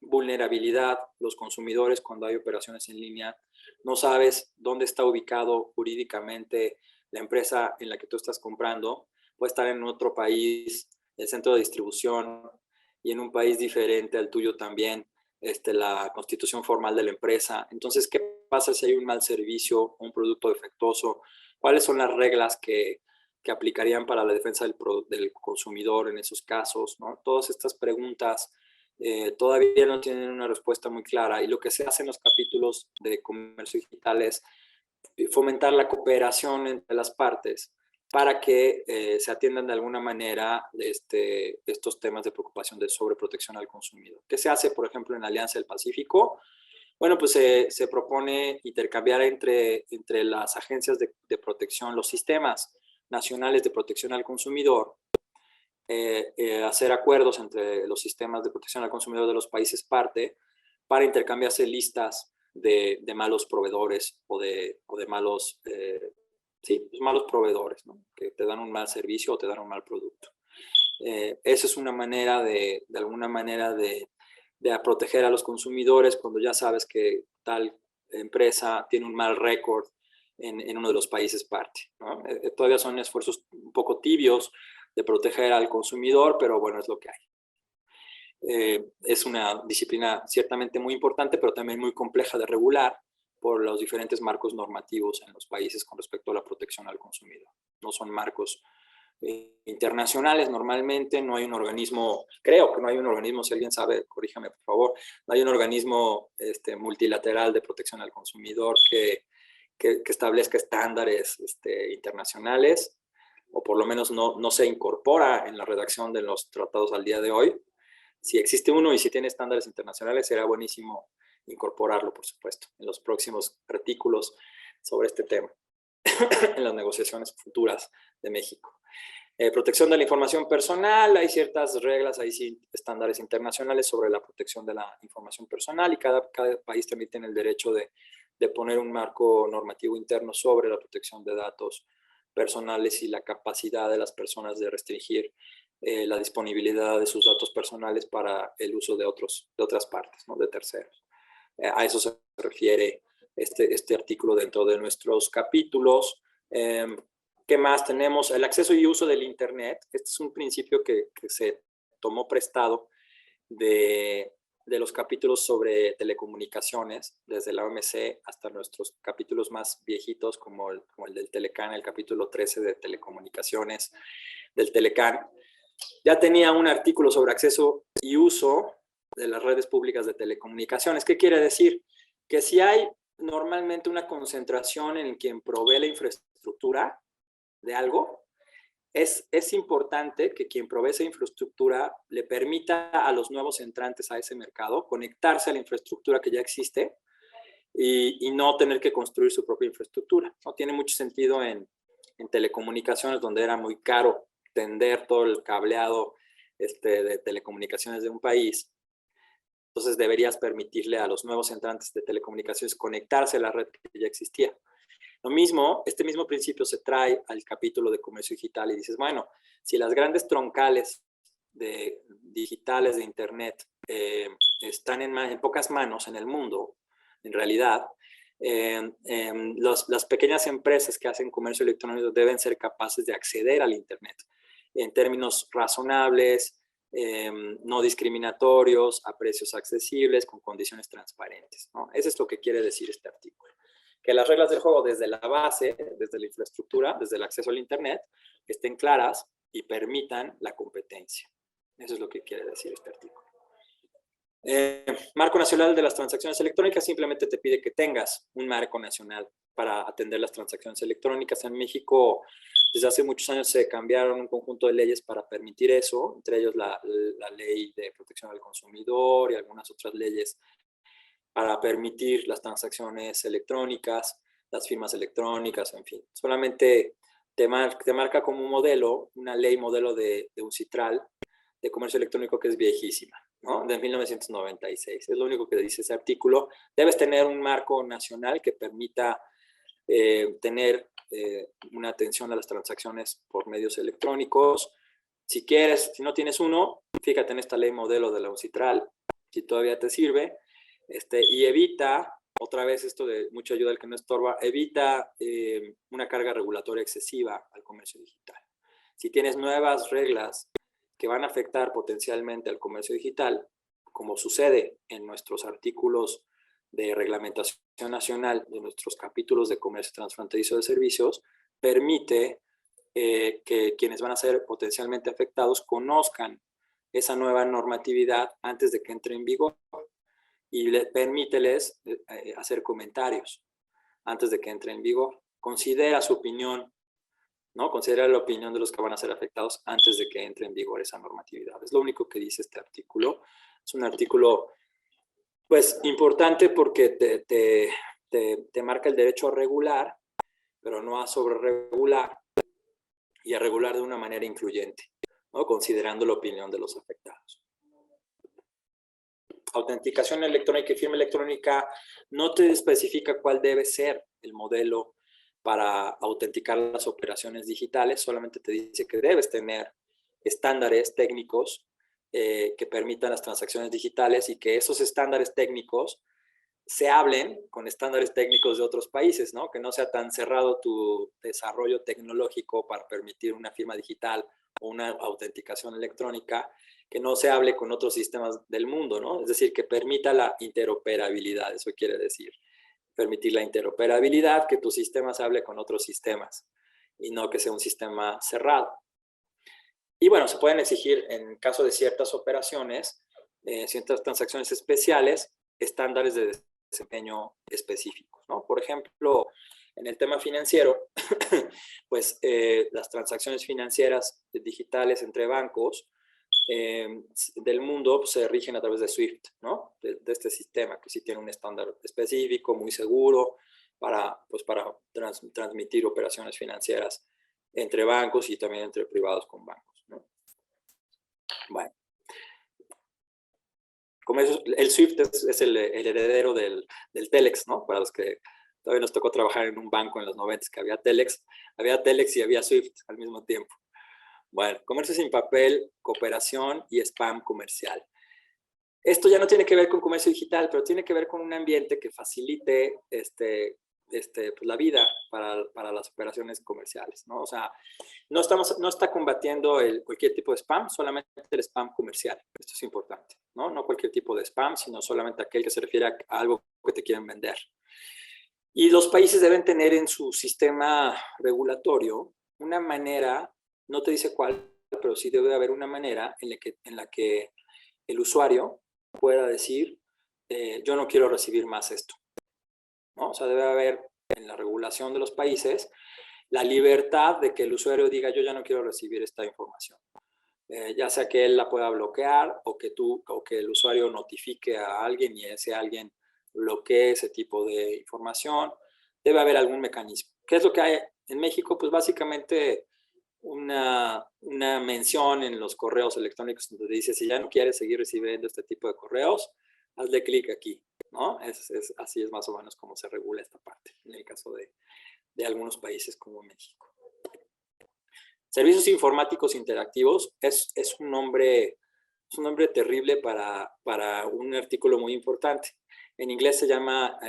vulnerabilidad los consumidores cuando hay operaciones en línea. No sabes dónde está ubicado jurídicamente la empresa en la que tú estás comprando. Puede estar en otro país, el centro de distribución, y en un país diferente al tuyo también, la constitución formal de la empresa. Entonces, ¿qué pasa si hay un mal servicio o un producto defectuoso? ¿Cuáles son las reglas que aplicarían para la defensa del consumidor en esos casos, ¿no? Todas estas preguntas todavía no tienen una respuesta muy clara, y lo que se hace en los capítulos de comercio digital es fomentar la cooperación entre las partes para que se atiendan de alguna manera estos temas de preocupación de sobreprotección al consumidor. ¿Qué se hace, por ejemplo, en la Alianza del Pacífico? Bueno, pues se propone intercambiar entre las agencias de protección, los sistemas nacionales de protección al consumidor, hacer acuerdos entre los sistemas de protección al consumidor de los países parte para intercambiarse listas de malos proveedores o de malos, malos proveedores, ¿no? Que te dan un mal servicio o te dan un mal producto. Esa es una manera de alguna manera de proteger a los consumidores cuando ya sabes que tal empresa tiene un mal récord en uno de los países parte, ¿no? Todavía son esfuerzos un poco tibios de proteger al consumidor, pero bueno, es lo que hay. Es una disciplina ciertamente muy importante, pero también muy compleja de regular por los diferentes marcos normativos en los países con respecto a la protección al consumidor. No son marcos internacionales normalmente, no hay un organismo, creo que no hay un organismo, si alguien sabe, corríjame por favor, no hay un organismo multilateral de protección al consumidor que establezca estándares internacionales, o por lo menos no se incorpora en la redacción de los tratados al día de hoy. Si existe uno y si tiene estándares internacionales, será buenísimo incorporarlo, por supuesto, en los próximos artículos sobre este tema, en las negociaciones futuras de México. Protección de la información personal, hay ciertas reglas, hay sí estándares internacionales sobre la protección de la información personal, y cada país también tiene el derecho de poner un marco normativo interno sobre la protección de datos personales y la capacidad de las personas de restringir la disponibilidad de sus datos personales para el uso de otras partes, ¿no? De terceros. A eso se refiere este artículo dentro de nuestros capítulos. ¿Qué más tenemos? El acceso y uso del Internet. Este es un principio que se tomó prestado de los capítulos sobre telecomunicaciones, desde la OMC hasta nuestros capítulos más viejitos, como el del Telecán, el capítulo 13 de telecomunicaciones del Telecán. Ya tenía un artículo sobre acceso y uso de las redes públicas de telecomunicaciones. ¿Qué quiere decir? Que si hay normalmente una concentración en quien provee la infraestructura de algo, es importante que quien provee esa infraestructura le permita a los nuevos entrantes a ese mercado conectarse a la infraestructura que ya existe y no tener que construir su propia infraestructura. No tiene mucho sentido en telecomunicaciones, donde era muy caro tender todo el cableado de telecomunicaciones de un país. Entonces deberías permitirle a los nuevos entrantes de telecomunicaciones conectarse a la red que ya existía. Lo mismo, este mismo principio se trae al capítulo de comercio digital y dices, bueno, si las grandes troncales de digitales de Internet están en pocas manos en el mundo, en realidad, las pequeñas empresas que hacen comercio electrónico deben ser capaces de acceder al Internet en términos razonables, no discriminatorios, a precios accesibles, con condiciones transparentes, ¿no? Eso es lo que quiere decir este artículo. Que las reglas del juego desde la base, desde la infraestructura, desde el acceso al Internet, estén claras y permitan la competencia. Eso es lo que quiere decir este artículo. Marco Nacional de las Transacciones Electrónicas simplemente te pide que tengas un marco nacional para atender las transacciones electrónicas. En México, desde hace muchos años se cambiaron un conjunto de leyes para permitir eso, entre ellos la Ley de Protección al Consumidor y algunas otras leyes para permitir las transacciones electrónicas, las firmas electrónicas, en fin. Solamente te marca como un modelo, una ley modelo de UNCITRAL, de comercio electrónico, que es viejísima, ¿no? De 1996. Es lo único que dice ese artículo. Debes tener un marco nacional que permita tener una atención a las transacciones por medios electrónicos. Si quieres, si no tienes uno, fíjate en esta ley modelo de la UNCITRAL, si todavía te sirve, y evita, otra vez esto de mucha ayuda al que no estorba, evita una carga regulatoria excesiva al comercio digital. Si tienes nuevas reglas que van a afectar potencialmente al comercio digital, como sucede en nuestros artículos de reglamentación nacional, de nuestros capítulos de comercio transfronterizo de servicios, permite que quienes van a ser potencialmente afectados conozcan esa nueva normatividad antes de que entre en vigor y permíteles hacer comentarios antes de que entre en vigor. Considera su opinión, ¿no? Considera la opinión de los que van a ser afectados antes de que entre en vigor esa normatividad. Es lo único que dice este artículo. Es un artículo, pues, importante porque te marca el derecho a regular, pero no a sobreregular y a regular de una manera incluyente, ¿no? Considerando la opinión de los afectados. Autenticación electrónica y firma electrónica no te especifica cuál debe ser el modelo para autenticar las operaciones digitales, solamente te dice que debes tener estándares técnicos que permitan las transacciones digitales y que esos estándares técnicos se hablen con estándares técnicos de otros países, ¿no? Que no sea tan cerrado tu desarrollo tecnológico para permitir una firma digital o una autenticación electrónica, que no se hable con otros sistemas del mundo, ¿no? Es decir, que permita la interoperabilidad, eso quiere decir. Permitir la interoperabilidad, que tu sistema se hable con otros sistemas y no que sea un sistema cerrado. Y bueno, se pueden exigir en caso de ciertas operaciones, ciertas transacciones especiales, estándares de desempeño específicos, ¿no? Por ejemplo, en el tema financiero, pues las transacciones financieras digitales entre bancos del mundo pues, se rigen a través de SWIFT, ¿no? De este sistema que sí tiene un estándar específico, muy seguro, para transmitir operaciones financieras entre bancos y también entre privados con bancos, ¿no? Bueno. Como eso, el SWIFT es el heredero del Telex, ¿no? Para los que todavía nos tocó trabajar en un banco en los 90s que había Telex y había SWIFT al mismo tiempo. Bueno, comercio sin papel, cooperación y spam comercial. Esto ya no tiene que ver con comercio digital, pero tiene que ver con un ambiente que facilite pues la vida para las operaciones comerciales, ¿no? O sea, no está combatiendo cualquier tipo de spam, solamente el spam comercial. Esto es importante, ¿no? No cualquier tipo de spam, sino solamente aquel que se refiere a algo que te quieren vender. Y los países deben tener en su sistema regulatorio una manera, no te dice cuál, pero sí debe haber una manera en la que el usuario pueda decir, yo no quiero recibir más esto, ¿no? O sea, debe haber en la regulación de los países la libertad de que el usuario diga, yo ya no quiero recibir esta información. Ya sea que él la pueda bloquear o que el usuario notifique a alguien y ese alguien bloquee ese tipo de información. Debe haber algún mecanismo. ¿Qué es lo que hay en México? Pues básicamente una mención en los correos electrónicos donde dice, si ya no quieres seguir recibiendo este tipo de correos, hazle clic aquí, ¿no? Así es más o menos como se regula esta parte, en el caso de algunos países como México. Servicios informáticos interactivos es un nombre Es un nombre terrible para un artículo muy importante. En inglés se llama,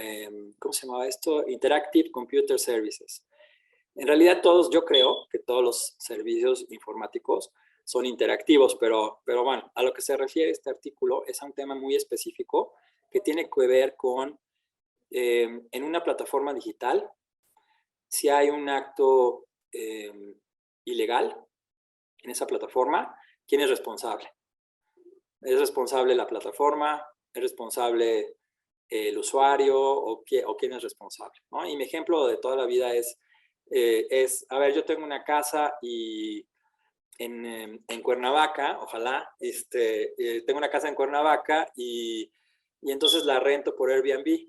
¿cómo se llamaba esto? Interactive Computer Services. En realidad yo creo que todos los servicios informáticos son interactivos, pero bueno, a lo que se refiere este artículo es a un tema muy específico que tiene que ver con, en una plataforma digital, si hay un acto ilegal en esa plataforma, ¿quién es responsable? ¿Es responsable la plataforma? ¿Es responsable el usuario? ¿O quién es responsable? ¿No? Y mi ejemplo de toda la vida es, a ver, yo tengo una casa y en Cuernavaca, ojalá, tengo una casa en Cuernavaca y entonces la rento por Airbnb,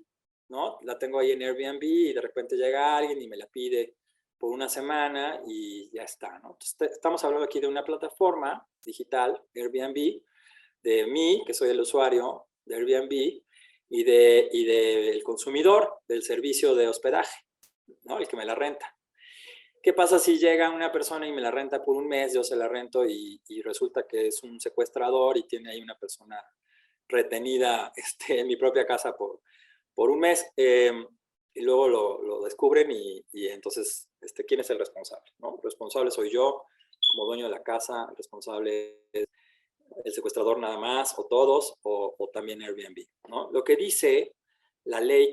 ¿no? La tengo ahí en Airbnb y de repente llega alguien y me la pide por una semana y ya está, ¿no? Entonces, estamos hablando aquí de una plataforma digital, Airbnb, de mí, que soy el usuario de Airbnb, y del consumidor del servicio de hospedaje, ¿no? El que me la renta. ¿Qué pasa si llega una persona y me la renta por un mes, yo se la rento y resulta que es un secuestrador y tiene ahí una persona retenida en mi propia casa por un mes? Y luego lo descubren y entonces, ¿quién es el responsable? ¿No? El responsable soy yo, como dueño de la casa. El responsable es el secuestrador nada más, o todos, o también Airbnb, ¿no? Lo que dice la ley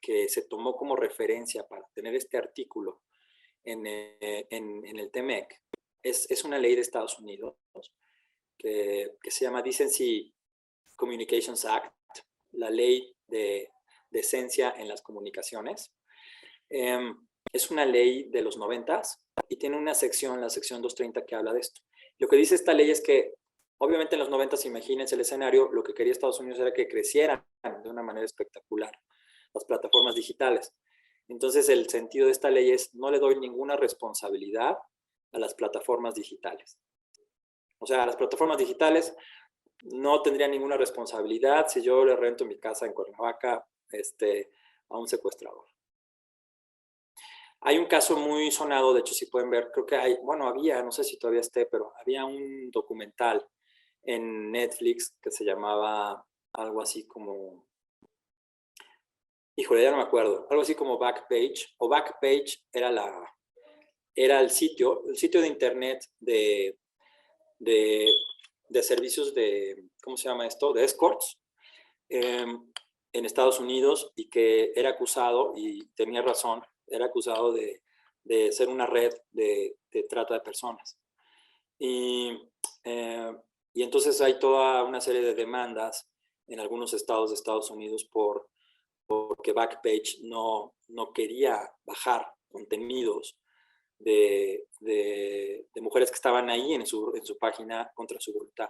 que se tomó como referencia para tener este artículo en el TMEC es una ley de Estados Unidos que se llama Decency Communications Act, la ley de decencia en las comunicaciones. Es una ley de los 90s y tiene una sección, la sección 230, que habla de esto. Lo que dice esta ley es que, obviamente en los 90s, imagínense el escenario, lo que quería Estados Unidos era que crecieran de una manera espectacular las plataformas digitales. Entonces, el sentido de esta ley es, no le doy ninguna responsabilidad a las plataformas digitales. O sea, a las plataformas digitales no tendrían ninguna responsabilidad si yo le rento mi casa en Cuernavaca a un secuestrador. Hay un caso muy sonado, de hecho, si pueden ver, creo que había, no sé si todavía esté, pero había un documental en Netflix que se llamaba algo así como, híjole, ya no me acuerdo, algo así como Backpage, o Backpage era el sitio de internet de servicios de, ¿cómo se llama esto? De escorts en Estados Unidos, y que era acusado, y tenía razón, era acusado de ser una red de trata de personas. Y entonces hay toda una serie de demandas en algunos estados de Estados Unidos porque Backpage no quería bajar contenidos de mujeres que estaban ahí en su página contra su voluntad.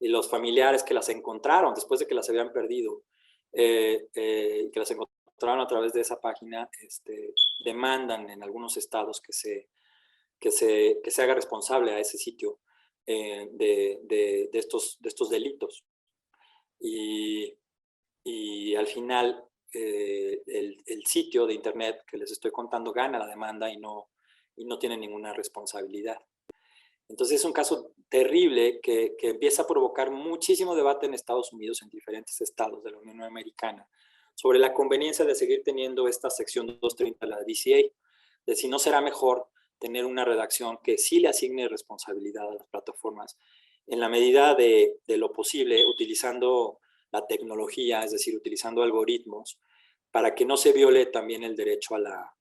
Y los familiares que las encontraron después de que las habían perdido, que las encontraron a través de esa página, demandan en algunos estados que se haga responsable a ese sitio de estos delitos. Y al final el sitio de internet que les estoy contando gana la demanda y no tiene ninguna responsabilidad. Entonces es un caso terrible que empieza a provocar muchísimo debate en Estados Unidos, en diferentes estados de la Unión Americana, sobre la conveniencia de seguir teniendo esta sección 230 de la DCA, de si no será mejor tener una redacción que sí le asigne responsabilidad a las plataformas en la medida de lo posible, utilizando la tecnología, es decir, utilizando algoritmos, para que no se viole también el derecho a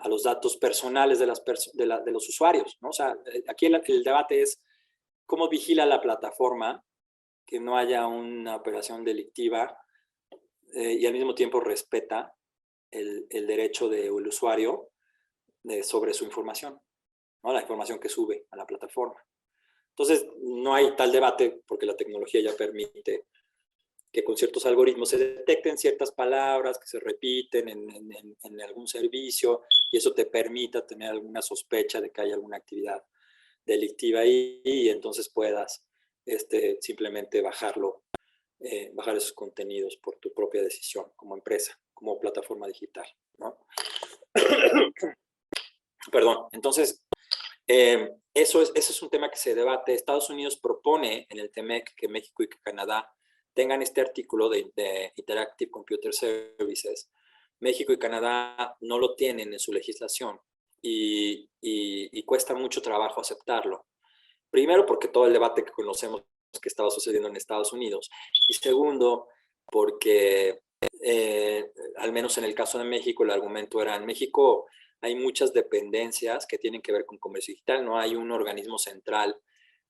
los datos personales de los usuarios, ¿no? O sea, aquí el debate es cómo vigila la plataforma que no haya una operación delictiva y al mismo tiempo respeta el derecho del usuario sobre su información, ¿no? La información que sube a la plataforma. Entonces, no hay tal debate porque la tecnología ya permite que con ciertos algoritmos se detecten ciertas palabras que se repiten en algún servicio, y eso te permita tener alguna sospecha de que hay alguna actividad delictiva ahí, y entonces puedas simplemente bajar esos contenidos por tu propia decisión como empresa, como plataforma digital, ¿no? Perdón. Entonces, Ese es un tema que se debate. Estados Unidos propone en el TMEC que México y que Canadá tengan este artículo de Interactive Computer Services. México y Canadá no lo tienen en su legislación y cuesta mucho trabajo aceptarlo. Primero, porque todo el debate que conocemos que estaba sucediendo en Estados Unidos. Y segundo, porque al menos en el caso de México, el argumento era: en México hay muchas dependencias que tienen que ver con comercio digital, no hay un organismo central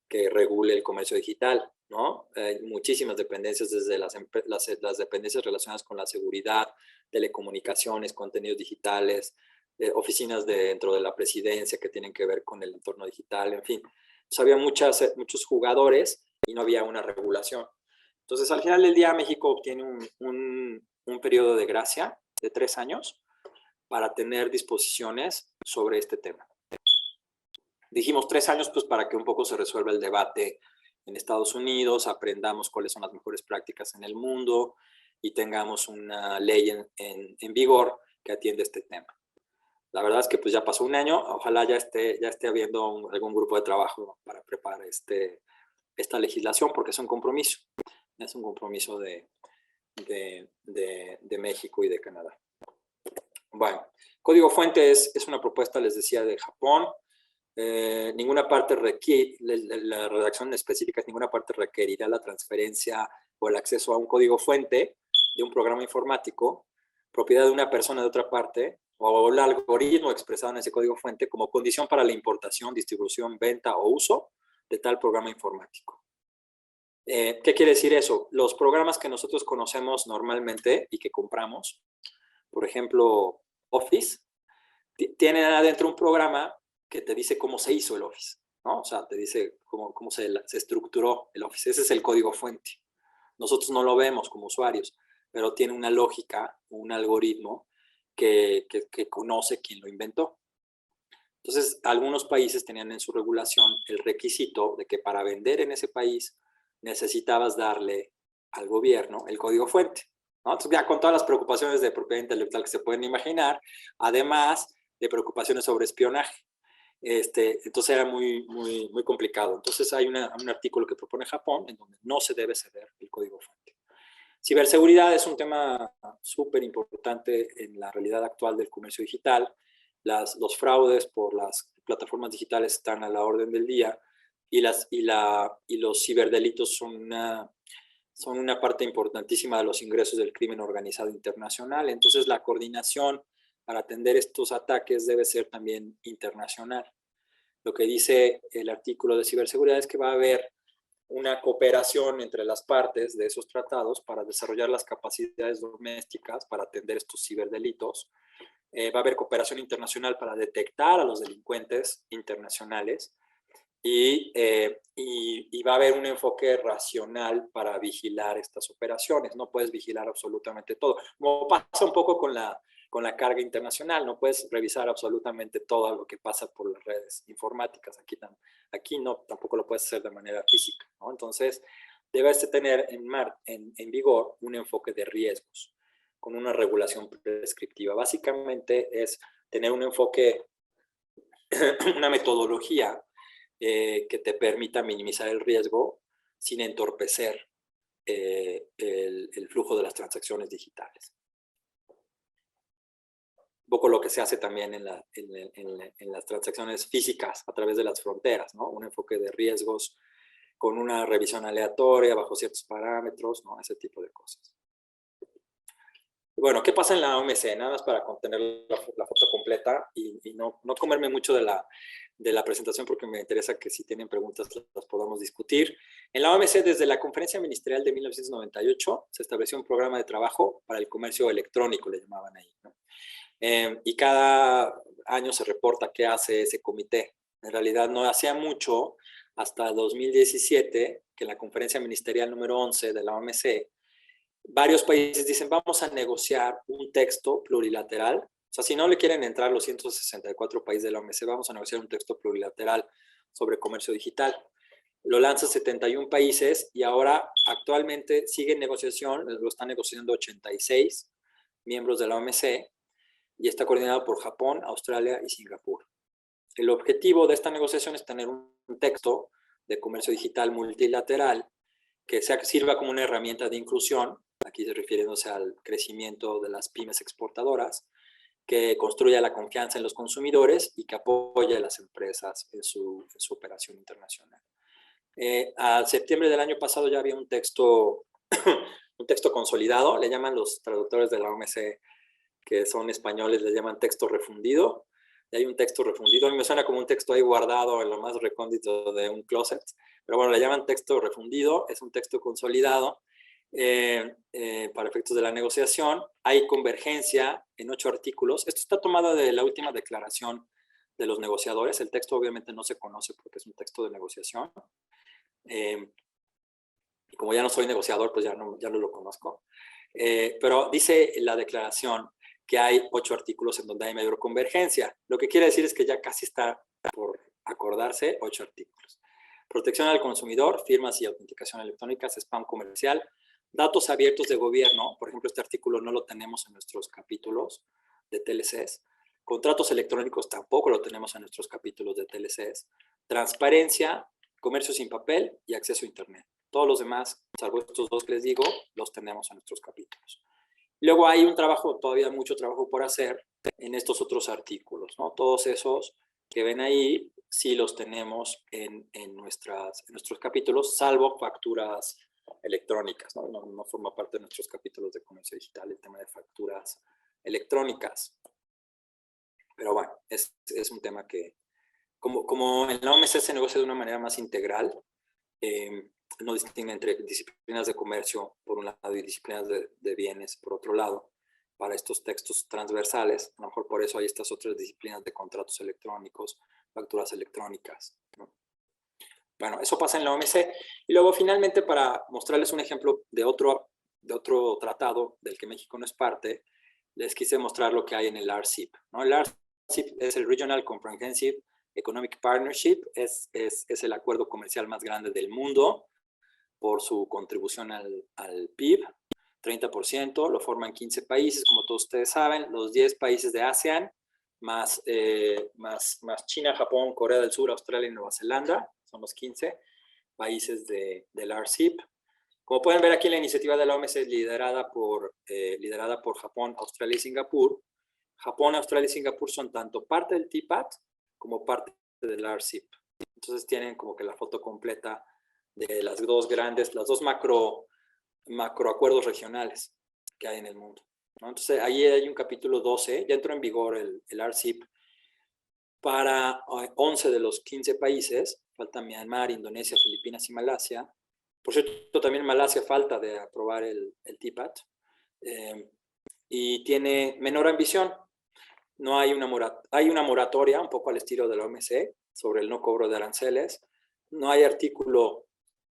que regule el comercio digital, ¿no? Hay muchísimas dependencias, desde las dependencias relacionadas con la seguridad, telecomunicaciones, contenidos digitales, oficinas dentro de la presidencia que tienen que ver con el entorno digital, en fin. Entonces había muchos jugadores y no había una regulación. Entonces, al final del día, México obtiene un periodo de gracia de 3 años para tener disposiciones sobre este tema. Dijimos 3 años pues para que un poco se resuelva el debate en Estados Unidos, aprendamos cuáles son las mejores prácticas en el mundo y tengamos una ley en vigor que atiende este tema. La verdad es que pues ya pasó 1 año, ojalá ya esté habiendo algún grupo de trabajo para preparar esta legislación, porque es un compromiso de México y de Canadá. Bueno, código fuente es una propuesta, les decía, de Japón. Ninguna parte la redacción específica, ninguna parte requerirá la transferencia o el acceso a un código fuente de un programa informático, propiedad de una persona de otra parte, o el algoritmo expresado en ese código fuente como condición para la importación, distribución, venta o uso de tal programa informático. ¿Qué quiere decir eso? Los programas que nosotros conocemos normalmente y que compramos, por ejemplo, Office, tienen adentro un programa que te dice cómo se hizo el Office, ¿no? O sea, te dice cómo se estructuró el Office. Ese es el código fuente. Nosotros no lo vemos como usuarios, pero tiene una lógica, un algoritmo que conoce quién lo inventó. Entonces, algunos países tenían en su regulación el requisito de que para vender en ese país necesitabas darle al gobierno el código fuente, ¿no? Entonces, ya con todas las preocupaciones de propiedad intelectual que se pueden imaginar, además de preocupaciones sobre espionaje. Entonces era muy complicado. Entonces hay un artículo que propone Japón en donde no se debe ceder el código fuente. Ciberseguridad es un tema súper importante en la realidad actual del comercio digital. Los fraudes por las plataformas digitales están a la orden del día y los ciberdelitos son una parte importantísima de los ingresos del crimen organizado internacional. Entonces la coordinación para atender estos ataques debe ser también internacional. Lo que dice el artículo de ciberseguridad es que va a haber una cooperación entre las partes de esos tratados para desarrollar las capacidades domésticas para atender estos ciberdelitos. Va a haber cooperación internacional para detectar a los delincuentes internacionales y va a haber un enfoque racional para vigilar estas operaciones. No puedes vigilar absolutamente todo. Como pasa un poco con la carga internacional, no puedes revisar absolutamente todo lo que pasa por las redes informáticas. Aquí no, tampoco lo puedes hacer de manera física, ¿no? Entonces, debes de tener en vigor un enfoque de riesgos con una regulación prescriptiva. Básicamente es tener un enfoque, una metodología que te permita minimizar el riesgo sin entorpecer el flujo de las transacciones digitales. Un poco lo que se hace también en las transacciones físicas a través de las fronteras, ¿no? Un enfoque de riesgos con una revisión aleatoria bajo ciertos parámetros, ¿no? Ese tipo de cosas. Bueno, ¿qué pasa en la OMC? Nada más para contener la foto completa y no comerme mucho de la presentación, porque me interesa que si tienen preguntas las podamos discutir. En la OMC, desde la Conferencia Ministerial de 1998, se estableció un programa de trabajo para el comercio electrónico, le llamaban ahí, ¿no? Y cada año se reporta qué hace ese comité. En realidad no hacía mucho hasta 2017, que en la Conferencia Ministerial número 11 de la OMC, varios países dicen, vamos a negociar un texto plurilateral. O sea, si no le quieren entrar los 164 países de la OMC, vamos a negociar un texto plurilateral sobre comercio digital. Lo lanzan 71 países y ahora actualmente sigue en negociación, lo están negociando 86 miembros de la OMC y está coordinado por Japón, Australia y Singapur. El objetivo de esta negociación es tener un texto de comercio digital multilateral que sirva como una herramienta de inclusión, aquí refiriéndose al crecimiento de las pymes exportadoras, que construya la confianza en los consumidores y que apoye a las empresas en su operación internacional. A septiembre del año pasado ya había un texto, un texto consolidado, le llaman los traductores de la OMC, que son españoles, le llaman texto refundido. Y hay un texto refundido, a mí me suena como un texto ahí guardado en lo más recóndito de un closet, pero bueno, le llaman texto refundido, es un texto consolidado para efectos de la negociación. Hay convergencia en 8 artículos. Esto está tomado de la última declaración de los negociadores. El texto obviamente no se conoce porque es un texto de negociación. Y como ya no soy negociador, pues ya no lo conozco. Pero dice la declaración que hay 8 artículos en donde hay mayor convergencia. Lo que quiere decir es que ya casi está por acordarse 8 artículos. Protección al consumidor, firmas y autenticación electrónicas, spam comercial, datos abiertos de gobierno. Por ejemplo, este artículo no lo tenemos en nuestros capítulos de TLCs. Contratos electrónicos tampoco lo tenemos en nuestros capítulos de TLCs. Transparencia, comercio sin papel y acceso a Internet. Todos los demás, salvo estos 2 que les digo, los tenemos en nuestros capítulos. Luego hay un trabajo, todavía mucho trabajo por hacer en estos otros artículos, ¿no? Todos esos que ven ahí, sí los tenemos en nuestros capítulos, salvo facturas electrónicas, ¿no? No forma parte de nuestros capítulos de comercio digital el tema de facturas electrónicas. Pero bueno, es un tema que, como en la OMC se negocia de una manera más integral, no distingue entre disciplinas de comercio por un lado y disciplinas de bienes por otro lado, para estos textos transversales. A lo mejor por eso hay estas otras disciplinas de contratos electrónicos, facturas electrónicas, ¿no? Bueno, eso pasa en la OMC. Y luego finalmente, para mostrarles un ejemplo de otro tratado del que México no es parte, les quise mostrar lo que hay en el RCEP, ¿no? El RCEP es el Regional Comprehensive Economic Partnership, es el acuerdo comercial más grande del mundo por su contribución al PIB, 30%, lo forman 15 países, como todos ustedes saben, los 10 países de ASEAN, más China, Japón, Corea del Sur, Australia y Nueva Zelanda, son los 15 países del RCEP. Como pueden ver aquí, la iniciativa de la OMC es liderada por Japón, Australia y Singapur. Japón, Australia y Singapur son tanto parte del TPAT como parte del RCEP. Entonces tienen como que la foto completa de las dos macro acuerdos regionales que hay en el mundo, ¿no? Entonces ahí hay un capítulo 12, ya entró en vigor el RCEP para 11 de los 15 países, falta Myanmar, Indonesia, Filipinas y Malasia. Por cierto, también Malasia falta de aprobar el TPAT, y tiene menor ambición. No hay una moratoria, un poco al estilo de la OMC, sobre el no cobro de aranceles. No hay artículo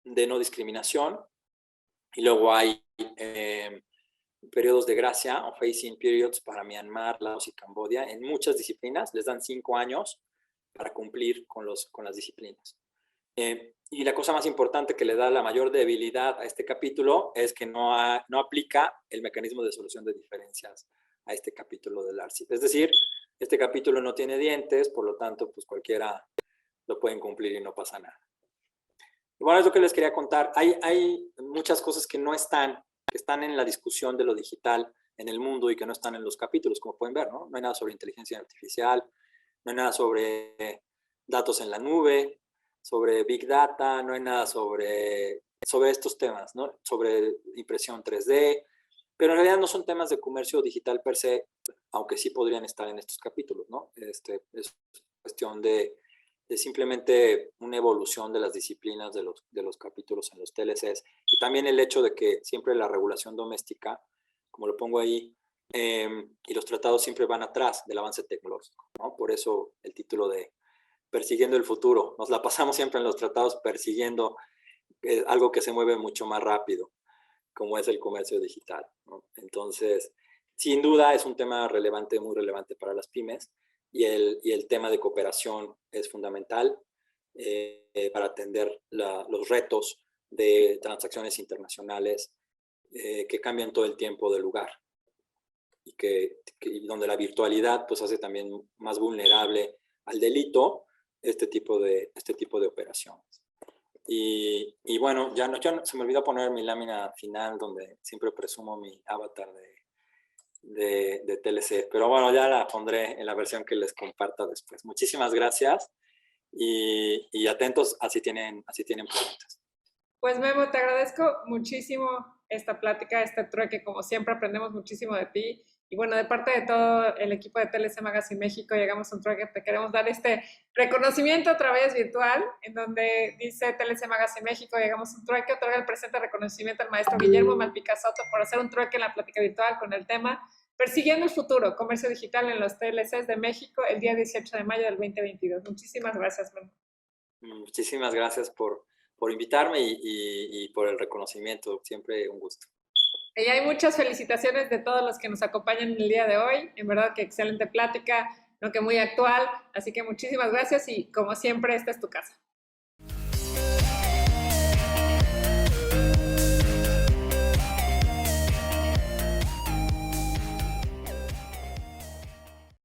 de no discriminación. Y luego hay periodos de gracia o phasing periods para Myanmar, Laos y Camboya. En muchas disciplinas les dan 5 años para cumplir con las disciplinas. Y la cosa más importante que le da la mayor debilidad a este capítulo es que no aplica el mecanismo de solución de diferencias a este capítulo del RCEP. Es decir, este capítulo no tiene dientes, por lo tanto, pues cualquiera lo pueden cumplir y no pasa nada. Y bueno, es lo que les quería contar. Hay muchas cosas que están en la discusión de lo digital en el mundo y que no están en los capítulos, como pueden ver, ¿no? No hay nada sobre inteligencia artificial, no hay nada sobre datos en la nube, sobre Big Data, no hay nada sobre estos temas, ¿no? Sobre impresión 3D, pero en realidad no son temas de comercio digital per se, aunque sí podrían estar en estos capítulos, ¿no? Es cuestión de simplemente una evolución de las disciplinas de los capítulos en los TLCs, y también el hecho de que siempre la regulación doméstica, como lo pongo ahí, y los tratados siempre van atrás del avance tecnológico, ¿no? Por eso el título de Persiguiendo el futuro. Nos la pasamos siempre en los tratados persiguiendo algo que se mueve mucho más rápido, como es el comercio digital, ¿no? Entonces, sin duda es un tema relevante, muy relevante para las pymes, y el tema de cooperación es fundamental para atender los retos de transacciones internacionales que cambian todo el tiempo de lugar, y donde la virtualidad pues hace también más vulnerable al delito este tipo de operaciones. Y bueno, ya se me olvidó poner mi lámina final donde siempre presumo mi avatar de TLC, pero bueno, ya la pondré en la versión que les comparta después. Muchísimas gracias y atentos así tienen preguntas. Pues Memo, te agradezco muchísimo esta plática, este trueque, como siempre aprendemos muchísimo de ti. Y bueno, de parte de todo el equipo de TLC Magazine México, llegamos a un trueque, te queremos dar este reconocimiento a través virtual, en donde dice TLC Magazine México, llegamos a un trueque, otorga el presente reconocimiento al maestro Guillermo Malpica Soto por hacer un trueque en la plática virtual con el tema Persiguiendo el futuro, comercio digital en los TLCs de México, el día 18 de mayo del 2022. Muchísimas gracias, Memo. Muchísimas gracias por invitarme y por el reconocimiento. Siempre un gusto. Y hay muchas felicitaciones de todos los que nos acompañan el día de hoy. En verdad que excelente plática, ¿no? Que muy actual. Así que muchísimas gracias y como siempre, esta es tu casa.